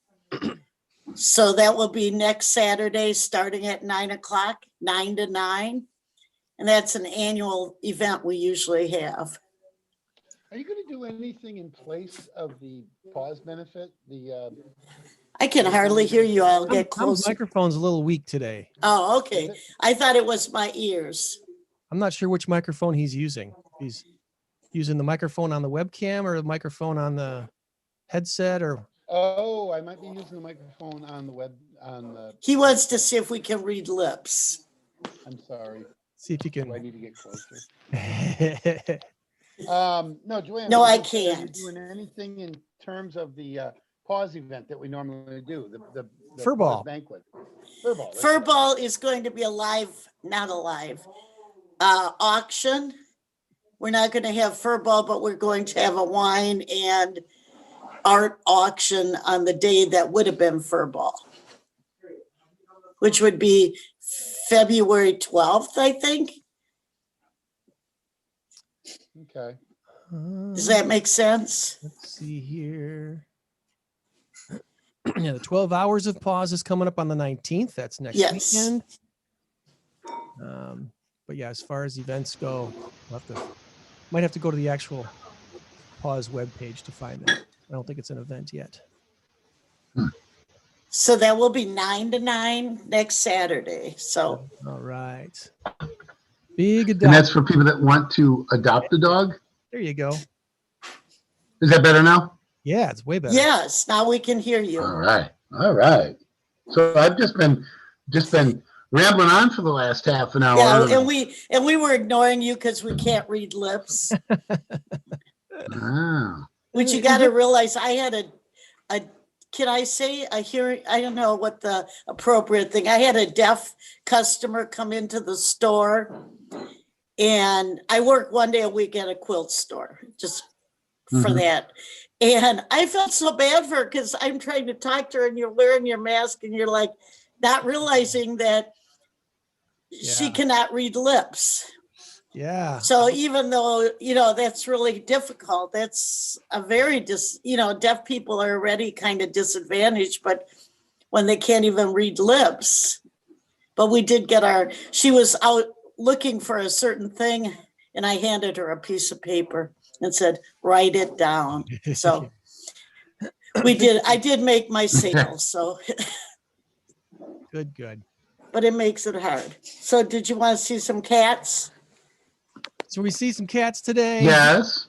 So that will be next Saturday, starting at 9:00, 9 to 9. And that's an annual event we usually have. Are you going to do anything in place of the pause benefit? I can hardly hear you. I'll get Tom's closer. microphone's a little weak today. Oh, okay. I thought it was my ears. I'm not sure which microphone he's using. He's using the microphone on the webcam or the microphone on the headset or. Oh, I might be using the microphone on the web. He wants to see if we can read lips. I'm sorry. See if you can. Do I need to get closer? No, Joanne. No, I Are you can't. doing anything in terms of the pause event that we normally do? The Fur ball. pause banquet. Fur ball. Fur ball is going to be not a live auction. We're not going to have fur ball, but we're going to have a wine and art auction on the day that would have been fur ball, which would be February 12th, I think. Okay. Does that make sense? Let's see here. Yeah, the 12 hours of pause is coming up on the 19th. That's next Yes. weekend. But yeah, as far as events go, might have to go to the actual Pause webpage to find that. I don't think it's an event yet. So that will be 9 to 9 next Saturday. So all right. Big adopt. And that's for people that want to adopt a dog? There you go. Is that better now? Yeah, it's way better. Yes, now we can hear you. All right. All right. So I've just been rambling on for the last half an hour. Yeah, and we were ignoring you because we can't read lips. Oh. Which you got to realize, I had a can I say a hearing? I don't know what the appropriate thing. I had a deaf customer come into the store, and I work one day a week at a quilt store just for that. And I felt so bad for her because I'm trying to talk to her, and you're wearing your mask, and you're like not realizing that she cannot read lips. Yeah. So even though, that's really difficult, that's a very, deaf people are already kind of disadvantaged, but when they can't even read lips. But we did get she was out looking for a certain thing, and I handed her a piece of paper and said, write it down. So I did make my sale, so. Good. But it makes it hard. So did you want to see some cats? So we see some cats today. Yes.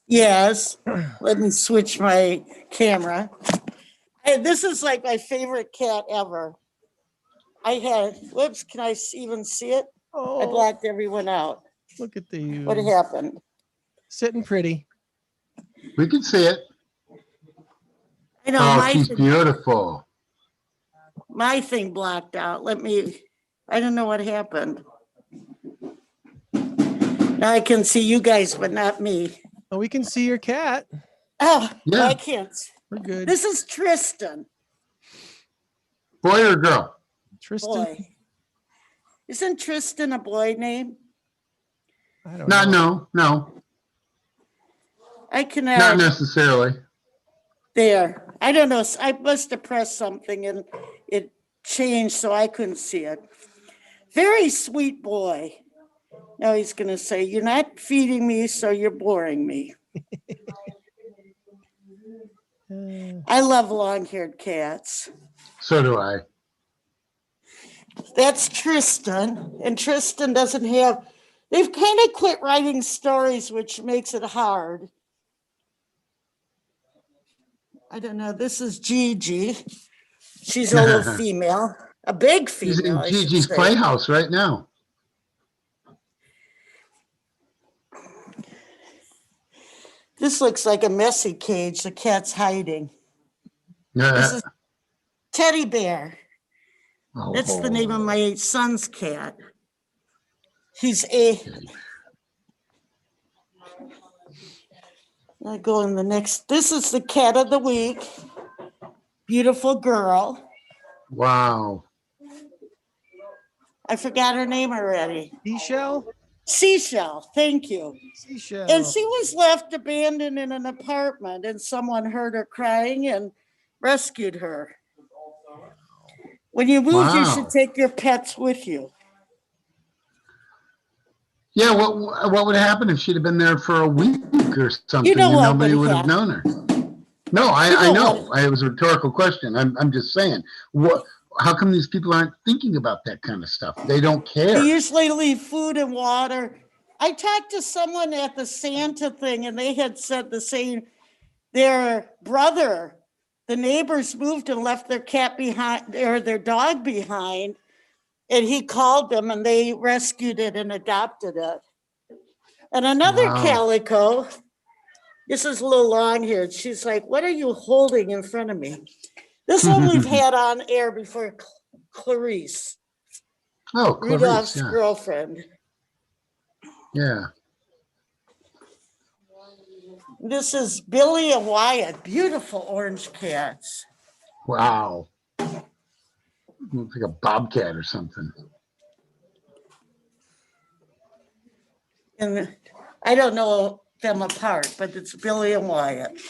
Yes. Let me switch my camera. This is like my favorite cat ever. Whoops, can I even see it? Oh, I blocked everyone out. Look at the. What happened? Sitting pretty. We can see it. I know, she's beautiful. My thing blocked out. I don't know what happened. Now I can see you guys, but not me. Oh, we can see your cat. Oh, yeah. I can't. We're good. This is Tristan. Boy or girl? Tristan. Boy. Isn't Tristan a boy name? I don't know. No. I can. Not necessarily. There. I don't know. I must have pressed something and it changed so I couldn't see it. Very sweet boy. Now he's going to say, you're not feeding me, so you're boring me. I love long-haired cats. So do I. That's Tristan. And Tristan doesn't have, they've kind of quit writing stories, which makes it hard. I don't know. This is Gigi. She's a little female, a big female. She's in Gigi's playhouse right now. This looks like a messy cage. The cat's hiding. Yeah. This is Teddy Bear. Oh. That's the name of my son's cat. I go in the next. This is the cat of the week. Beautiful girl. Wow. I forgot her name already. Seashell, thank you. Seashell. And she was left abandoned in an apartment, and someone heard her crying and rescued her. When you move, you should take your pets with you. Yeah, what would happen if she'd have been there for a week or something? Nobody would have known her. No, I know. It was a rhetorical question. I'm just saying. How come these people aren't thinking about that kind of stuff? They don't care. They usually leave food and water. I talked to someone at the Santa thing, and they had said the same. Their brother, the neighbors moved and left their cat behind, or their dog behind, and he called them, and they rescued it and adopted it. And another calico, this is a little long here. She's like, what are you holding in front of me? This one we've had on air before, Clarice. Oh, Clarice, Rudolph's girlfriend. Yeah. This is Billy and Wyatt, beautiful orange cats. Wow. Looks like a bobcat or something. And I don't know them apart, but it's Billy and Wyatt.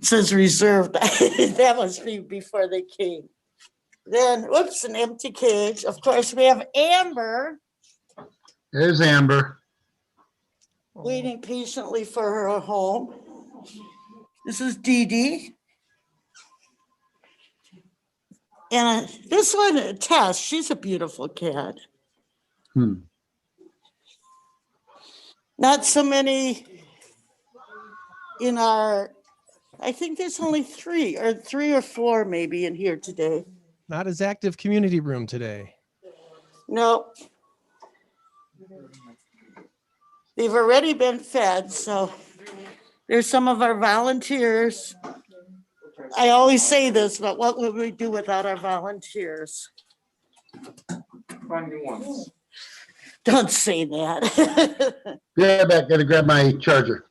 says reserved. That must be before they came. Then, whoops, an empty cage. Of course, we have Amber There's Amber. waiting patiently for her home. This is Dee Dee. And this one, Tess, she's a beautiful cat. Not so many in our, I think there's only three or four maybe in here today. Not as active community room today. No. They've already been fed, so there's some of our volunteers. I always say this, but what would we do without our volunteers? Find new ones. Don't say that. Yeah, back. Gotta grab my charger.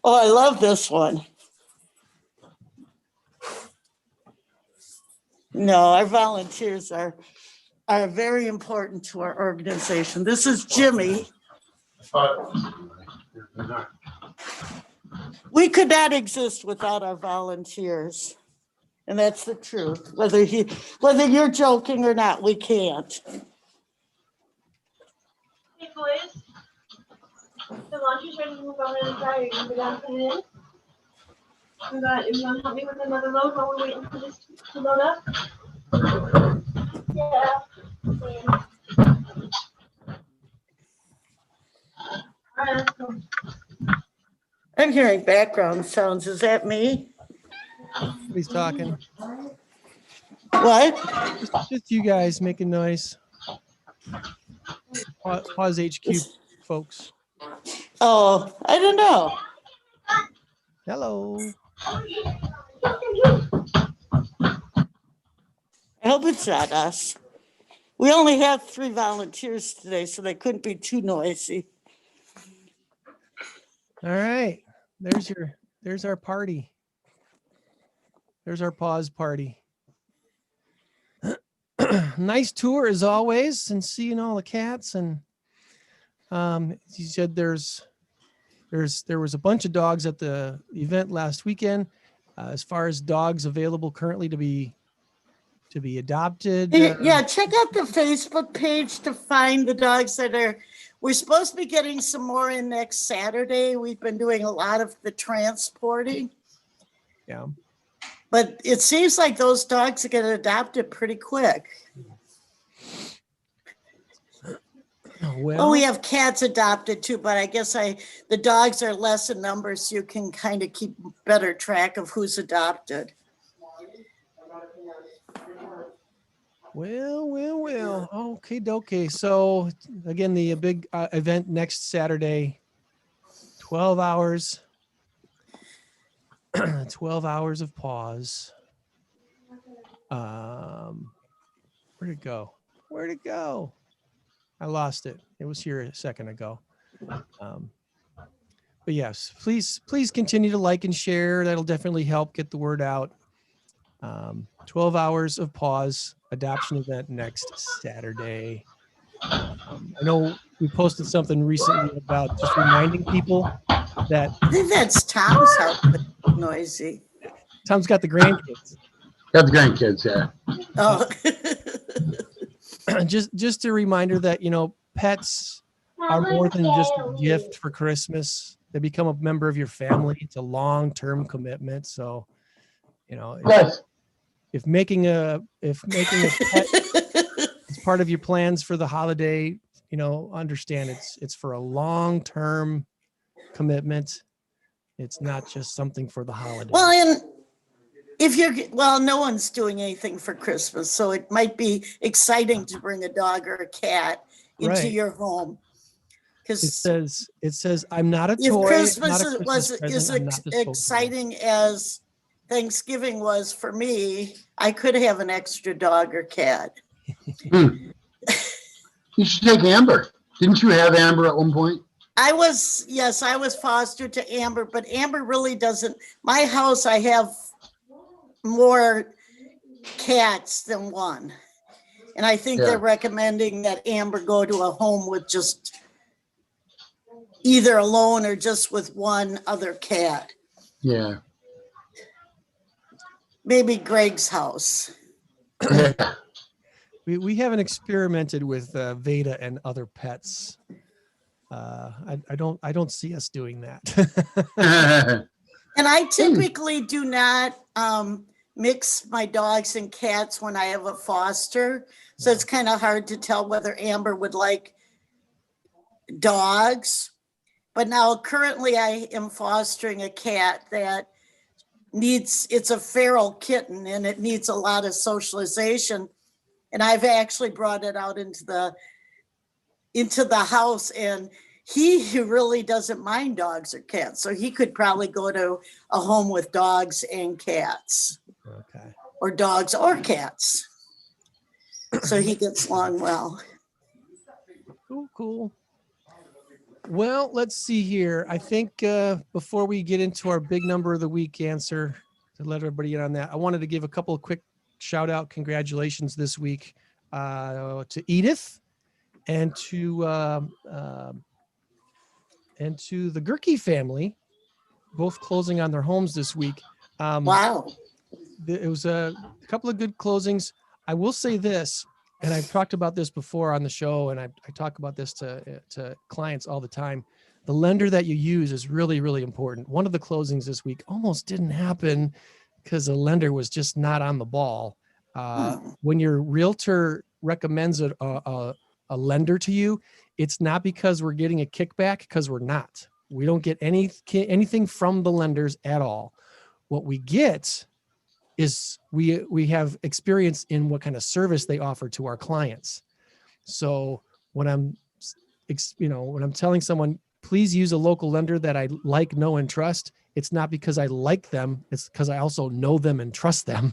Oh, I love this one. No, our volunteers are very important to our organization. This is Jimmy. We could not exist without our volunteers. And that's the truth. Whether you're joking or not, we can't. Hey boys, the lunch is ready to move on inside. You're gonna go down and in. You want to help me with another load while we're waiting for this to load up? Yeah. All right, let's go. I'm hearing background sounds. Is that me? He's talking. What? Just you guys making noise. Pause HQ, folks. Oh, I don't know. Hello. I hope it's not us. We only have 3 volunteers today, so they couldn't be too noisy. All right. There's our party. There's our pause party. Nice tour as always, and seeing all the cats. And you said there was a bunch of dogs at the event last weekend. As far as dogs available currently to be adopted. Yeah, check out the Facebook page to find the dogs that are. We're supposed to be getting some more in next Saturday. We've been doing a lot of the transporting. Yeah. But it seems like those dogs get adopted pretty quick. Well, we have cats adopted too, but I guess the dogs are less in numbers, so you can kind of keep better track of who's adopted. Well. Okay, dokie. So again, the big event next Saturday, 12 hours. 12 hours of pause. Where'd it go? I lost it. It was here a second ago. But yes, please continue to like and share. That'll definitely help get the word out. 12 hours of pause adoption event next Saturday. I know we posted something recently about just reminding people that. I think that's Tom's house. Noisy. Tom's got the grandkids. Got the grandkids, yeah. Oh. just a reminder that, pets are more than just a gift for Christmas. They become a member of your family. It's a long-term commitment. So, if making a pet is part of your plans for the holiday, understand it's for a long-term commitment. It's not just something for the holiday. Well, and no one's doing anything for Christmas, so it might be exciting to bring a dog or a cat into your home. Because it says I'm not a toy. If Christmas is exciting as Thanksgiving was for me, I could have an extra dog or cat. You should take Amber. Didn't you have Amber at one point? I was fostered to Amber, but Amber really doesn't. My house, I have more cats than one. And I think they're recommending that Amber go to a home with just either alone or just with one other cat. Yeah. Maybe Greg's house. Yeah. We haven't experimented with Veda and other pets. I don't see us doing that. And I typically do not mix my dogs and cats when I have a foster. So it's kind of hard to tell whether Amber would like dogs. But now currently I am fostering a cat that it's a feral kitten and it needs a lot of socialization. And I've actually brought it out into the house, and he really doesn't mind dogs or cats. So he could probably go to a home with dogs and cats. Okay. Or dogs or cats. So he gets along well. Cool. Well, let's see here. I think before we get into our big number of the week answer, to let everybody in on that, I wanted to give a couple of quick shout out congratulations this week to Edith and to the Gerke family, both closing on their homes this week. Wow. It was a couple of good closings. I will say this, and I've talked about this before on the show, and I talk about this to clients all the time. The lender that you use is really, really important. One of the closings this week almost didn't happen because the lender was just not on the ball. When your realtor recommends a lender to you, it's not because we're getting a kickback, because we're not. We don't get anything from the lenders at all. What we get is we have experience in what kind of service they offer to our clients. So when I'm telling someone, please use a local lender that I like, know, and trust, it's not because I like them. It's because I also know them and trust them.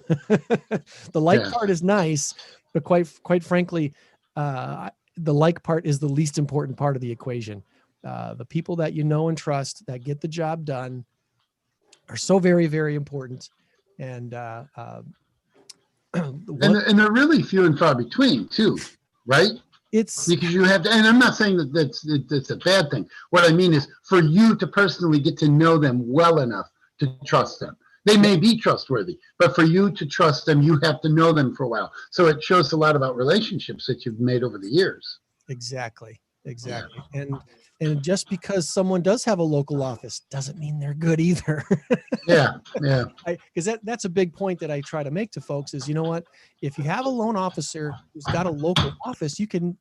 The like part is nice, but quite frankly, the like part is the least important part of the equation. The people that you know and trust that get the job done are so very, very important. And and they're really few and far between too, right? It's because you have to, and I'm not saying that that's a bad thing. What I mean is for you to personally get to know them well enough to trust them. They may be trustworthy, but for you to trust them, you have to know them for a while. So it shows a lot about relationships that you've made over the years. Exactly. And just because someone does have a local office doesn't mean they're good either. Yeah. Because that's a big point that I try to make to folks is, you know what, if you have a loan officer who's got a local office, you can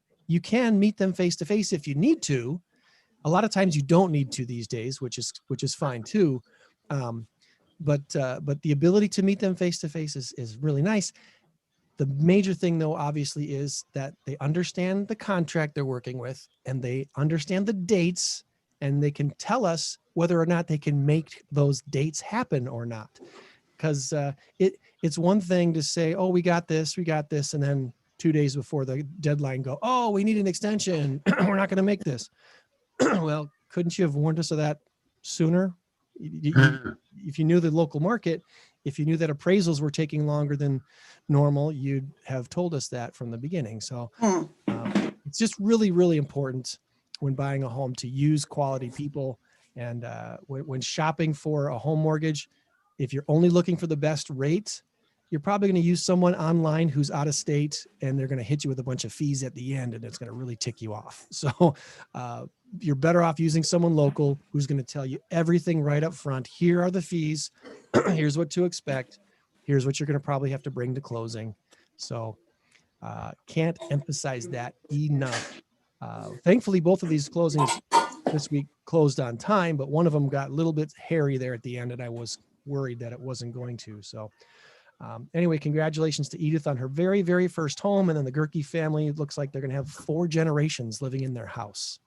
meet them face to face if you need to. A lot of times you don't need to these days, which is fine too. But the ability to meet them face to face is really nice. The major thing, though, obviously, is that they understand the contract they're working with, and they understand the dates, and they can tell us whether or not they can make those dates happen or not. Because it's one thing to say, oh, we got this, and then 2 days before the deadline go, oh, we need an extension. We're not going to make this. Well, couldn't you have warned us of that sooner? If you knew the local market, if you knew that appraisals were taking longer than normal, you'd have told us that from the beginning. So it's just really, really important when buying a home to use quality people. And when shopping for a home mortgage, if you're only looking for the best rate, you're probably going to use someone online who's out of state, and they're going to hit you with a bunch of fees at the end, and it's going to really tick you off. So you're better off using someone local who's going to tell you everything right up front. Here are the fees. Here's what to expect. Here's what you're going to probably have to bring to closing. So can't emphasize that enough. Thankfully, both of these closings this week closed on time, but one of them got a little bit hairy there at the end, and I was worried that it wasn't going to. So anyway, congratulations to Edith on her very, very first home. And then the Gerke family, it looks like they're going to have 4 generations living in their house.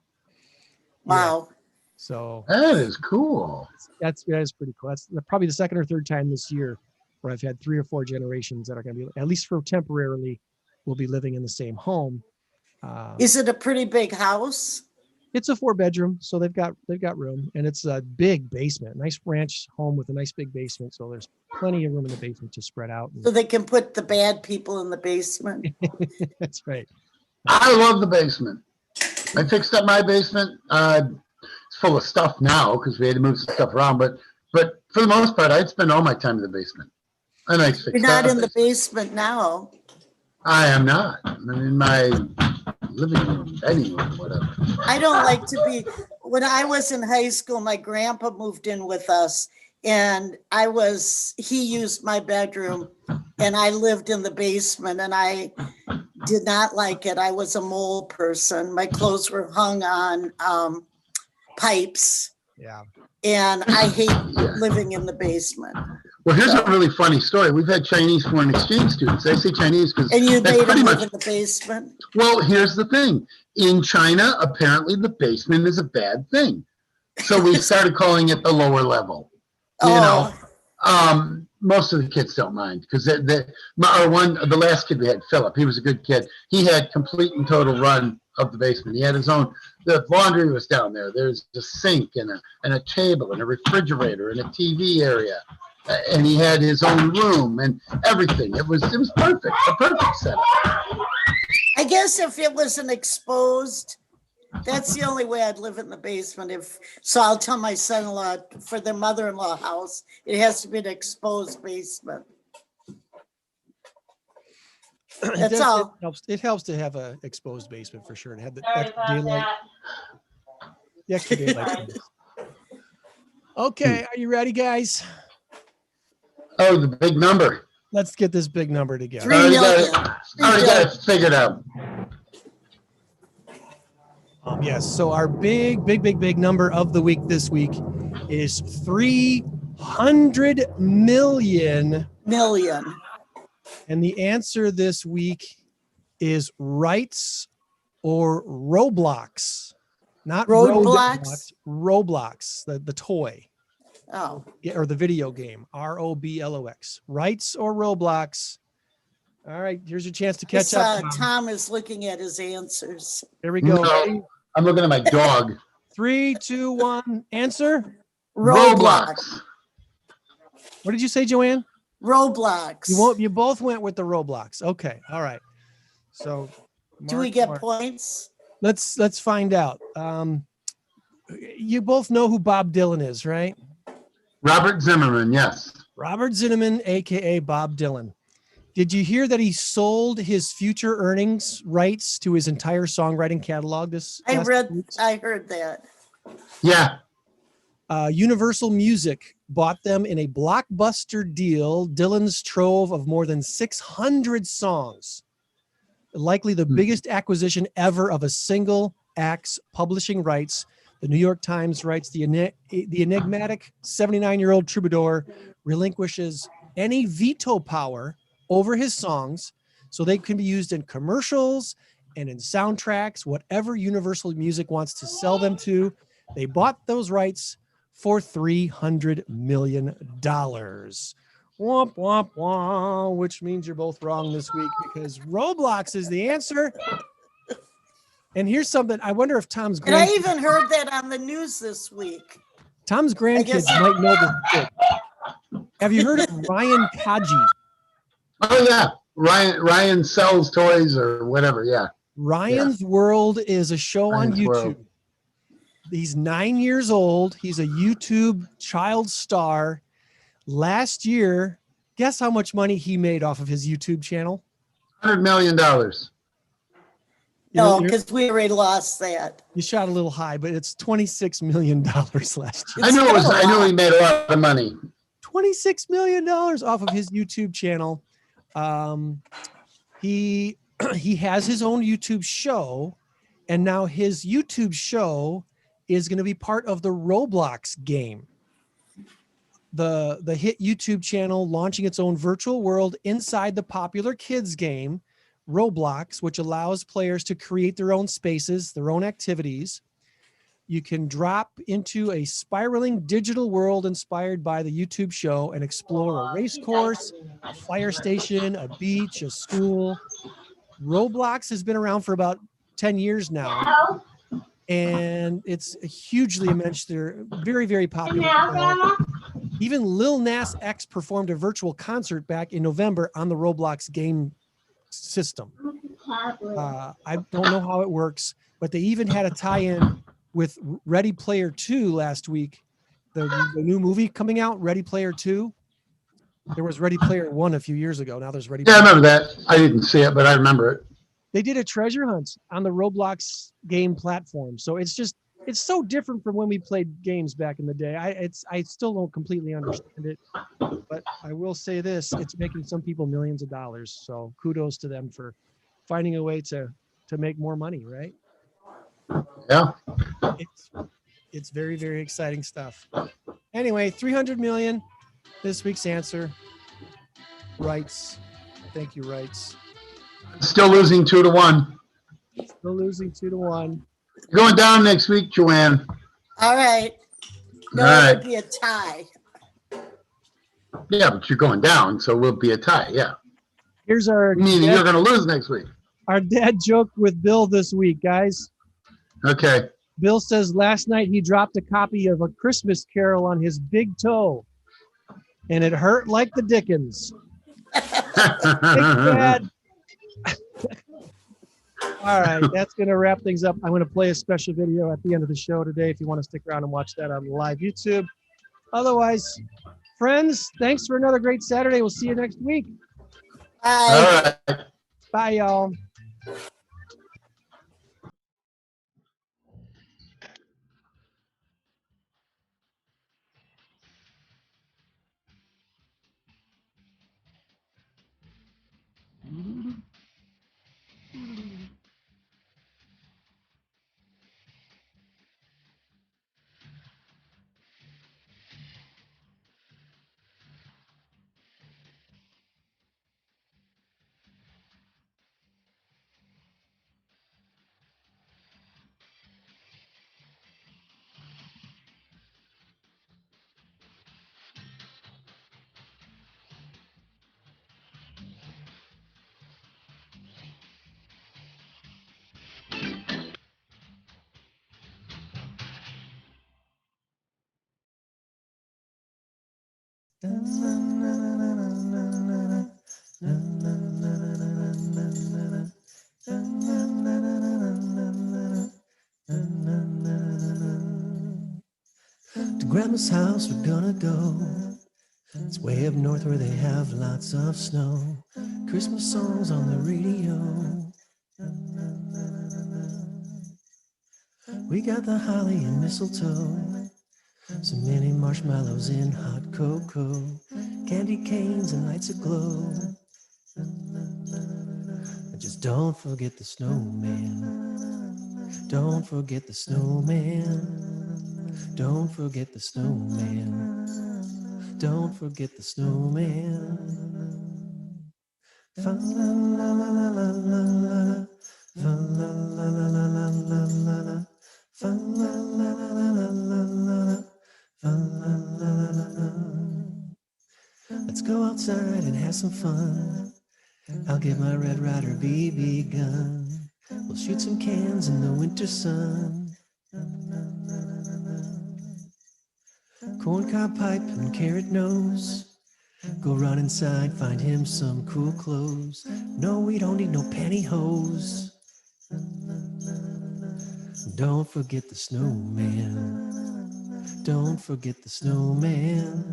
Wow. Yeah. So that is cool. That is pretty cool. That's probably the second or third time this year where I've had 3 or 4 generations that are going to be, at least for temporarily, will be living in the same home. Is it a pretty big house? It's a 4-bedroom, so they've got room, and it's a big basement, nice ranch home with a nice big basement. So there's plenty of room in the basement to spread out. So they can put the bad people in the basement. That's right. I love the basement. I fixed up my basement. full of stuff now because we had to move some stuff around. But for the most part, I'd spend all my time in the basement. And I You're not in the basement now. I am not. I'm in my living room, dining room, whatever. I don't like to be. When I was in high school, my grandpa moved in with us, and he used my bedroom, and I lived in the basement, and I did not like it. I was a mole person. My clothes were hung on pipes. Yeah. And I hate living in the basement. Well, here's a really funny story. We've had Chinese foreign exchange students. I say Chinese because and you made them live in the basement. Well, here's the thing. In China, apparently the basement is a bad thing. So we started calling it the lower level. You know, most of the kids don't mind because the last kid we had, Philip, he was a good kid. He had complete and total run of the basement. He had his own. The laundry was down there. There's a sink and a table and a refrigerator and a TV area. And he had his own room and everything. It was perfect, a perfect setup. I guess if it was an exposed, that's the only way I'd live in the basement. So I'll tell my son-in-law for their mother-in-law house, it has to be an exposed basement. That's all. It helps to have an exposed basement for sure. And have the extra daylight. The extra daylight. Okay, are you ready, guys? Oh, the big number. Let's get this big number together. 3 million. Already got it figured out. Yes, so our big number of the week this week is 300 million. And the answer this week is rights or Roblox. Not Roblox. Roblox, the toy. Oh. Yeah, or the video game. ROBLOX. Rights or Roblox. All right, here's your chance to catch up. Tom is looking at his answers. Here we go. No, I'm looking at my dog. 3, 2, 1. Answer. Roblox. What did you say, Joanne? Roblox. You both went with the Roblox. Okay. All right. So do we get points? Let's find out. You both know who Bob Dylan is, right? Robert Zimmerman, yes. Robert Zimmerman, aka Bob Dylan. Did you hear that he sold his future earnings rights to his entire songwriting catalog I heard that. Yeah. Universal Music bought them in a blockbuster deal. Dylan's trove of more than 600 songs, likely the biggest acquisition ever of a single act's publishing rights. The New York Times writes the enigmatic 79-year-old troubadour relinquishes any veto power over his songs so they can be used in commercials and in soundtracks, whatever Universal Music wants to sell them to. They bought those rights for $300 million. Womp, womp, womp, which means you're both wrong this week because Roblox is the answer. And here's something. I wonder if Tom's grandkids... And I even heard that on the news this week. Tom's grandkids might know this too. Have you heard of Ryan Kaji? Oh, yeah. Ryan sells toys or whatever, yeah. Ryan's World is a show on YouTube. World. He's 9 years old. He's a YouTube child star. Last year, guess how much money he made off of his YouTube channel? $100 million. No, because we already lost that. You shot a little high, but it's $26 million last year. I knew he made a lot of money. $26 million off of his YouTube channel. He has his own YouTube show, and now his YouTube show is going to be part of the Roblox game. The hit YouTube channel launching its own virtual world inside the popular kids game, Roblox, which allows players to create their own spaces, their own activities. You can drop into a spiraling digital world inspired by the YouTube show and explore a race course, a fire station, a beach, a school. Roblox has been around for about 10 years now, and it's hugely immense. They're very, very popular. Even Lil Nas X performed a virtual concert back in November on the Roblox game system. I don't know how it works, but they even had a tie-in with Ready Player 2 last week, the new movie coming out, Ready Player 2. There was Ready Player 1 a few years ago. Now there's Ready Yeah, I Player. remember that. I didn't see it, but I remember it. They did a treasure hunt on the Roblox game platform. So it's so different from when we played games back in the day. I still don't completely understand it, but I will say this, it's making some people millions of dollars. So kudos to them for finding a way to make more money, right? Yeah. It's very, very exciting stuff. Anyway, 300 million, this week's answer. Rights. Thank you, Rights. Still losing 2-1. Still losing 2-1. You're going down next week, Joann. All right. No, All right. it'll be a tie. Yeah, but you're going down, so we'll be a tie. Yeah. Here's our. Meaning you're going to lose next week. Our dad joked with Bill this week, guys. Okay. Bill says last night he dropped a copy of A Christmas Carol on his big toe, and it hurt like the dickens. Dad. All right, that's going to wrap things up. I'm going to play a special video at the end of the show today if you want to stick around and watch that on live YouTube. Otherwise, friends, thanks for another great Saturday. We'll see you next week. Bye. All right. Bye, y'all. To Grandma's house we're gonna go. It's way up north where they have lots of snow. Christmas songs on the radio. We got the holly and mistletoe, so many marshmallows in hot cocoa, candy canes and lights aglow. Just don't forget the snowman. Don't forget the snowman. Don't forget the snowman. Don't forget the snowman. Fa la la la la la la la. Fa la la la la la la la. Fa la la la la la la. Fa la la la la. Let's go outside and have some fun. I'll get my Red Ryder BB gun. We'll shoot some cans in the winter sun. Corncob pipe and carrot nose. Go run inside, find him some cool clothes. No, we don't need no pantyhose. Don't forget the snowman. Don't forget the snowman.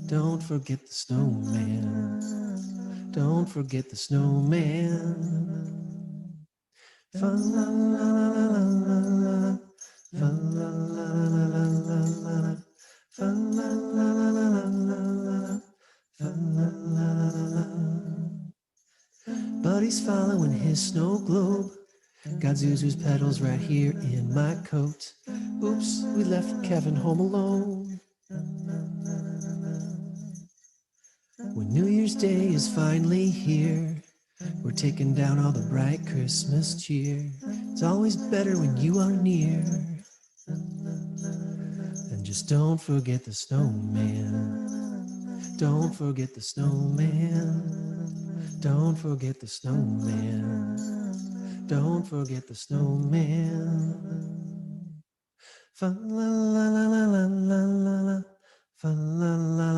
Don't forget the snowman. Don't forget the snowman. Fa la la la la la la. Fa la la la la la la. Fa la la la la la la. Fa la la la la. Buddy's following his snow globe. Got Zuzu's pedals right here in my coat. Oops, we left Kevin home alone. When New Year's Day is finally here, we're taking down all the bright Christmas cheer. It's always better when you are near. And just don't forget the snowman. Don't forget the snowman. Don't forget the snowman. Don't forget the snowman. Fa la la la la la la la. Fa la la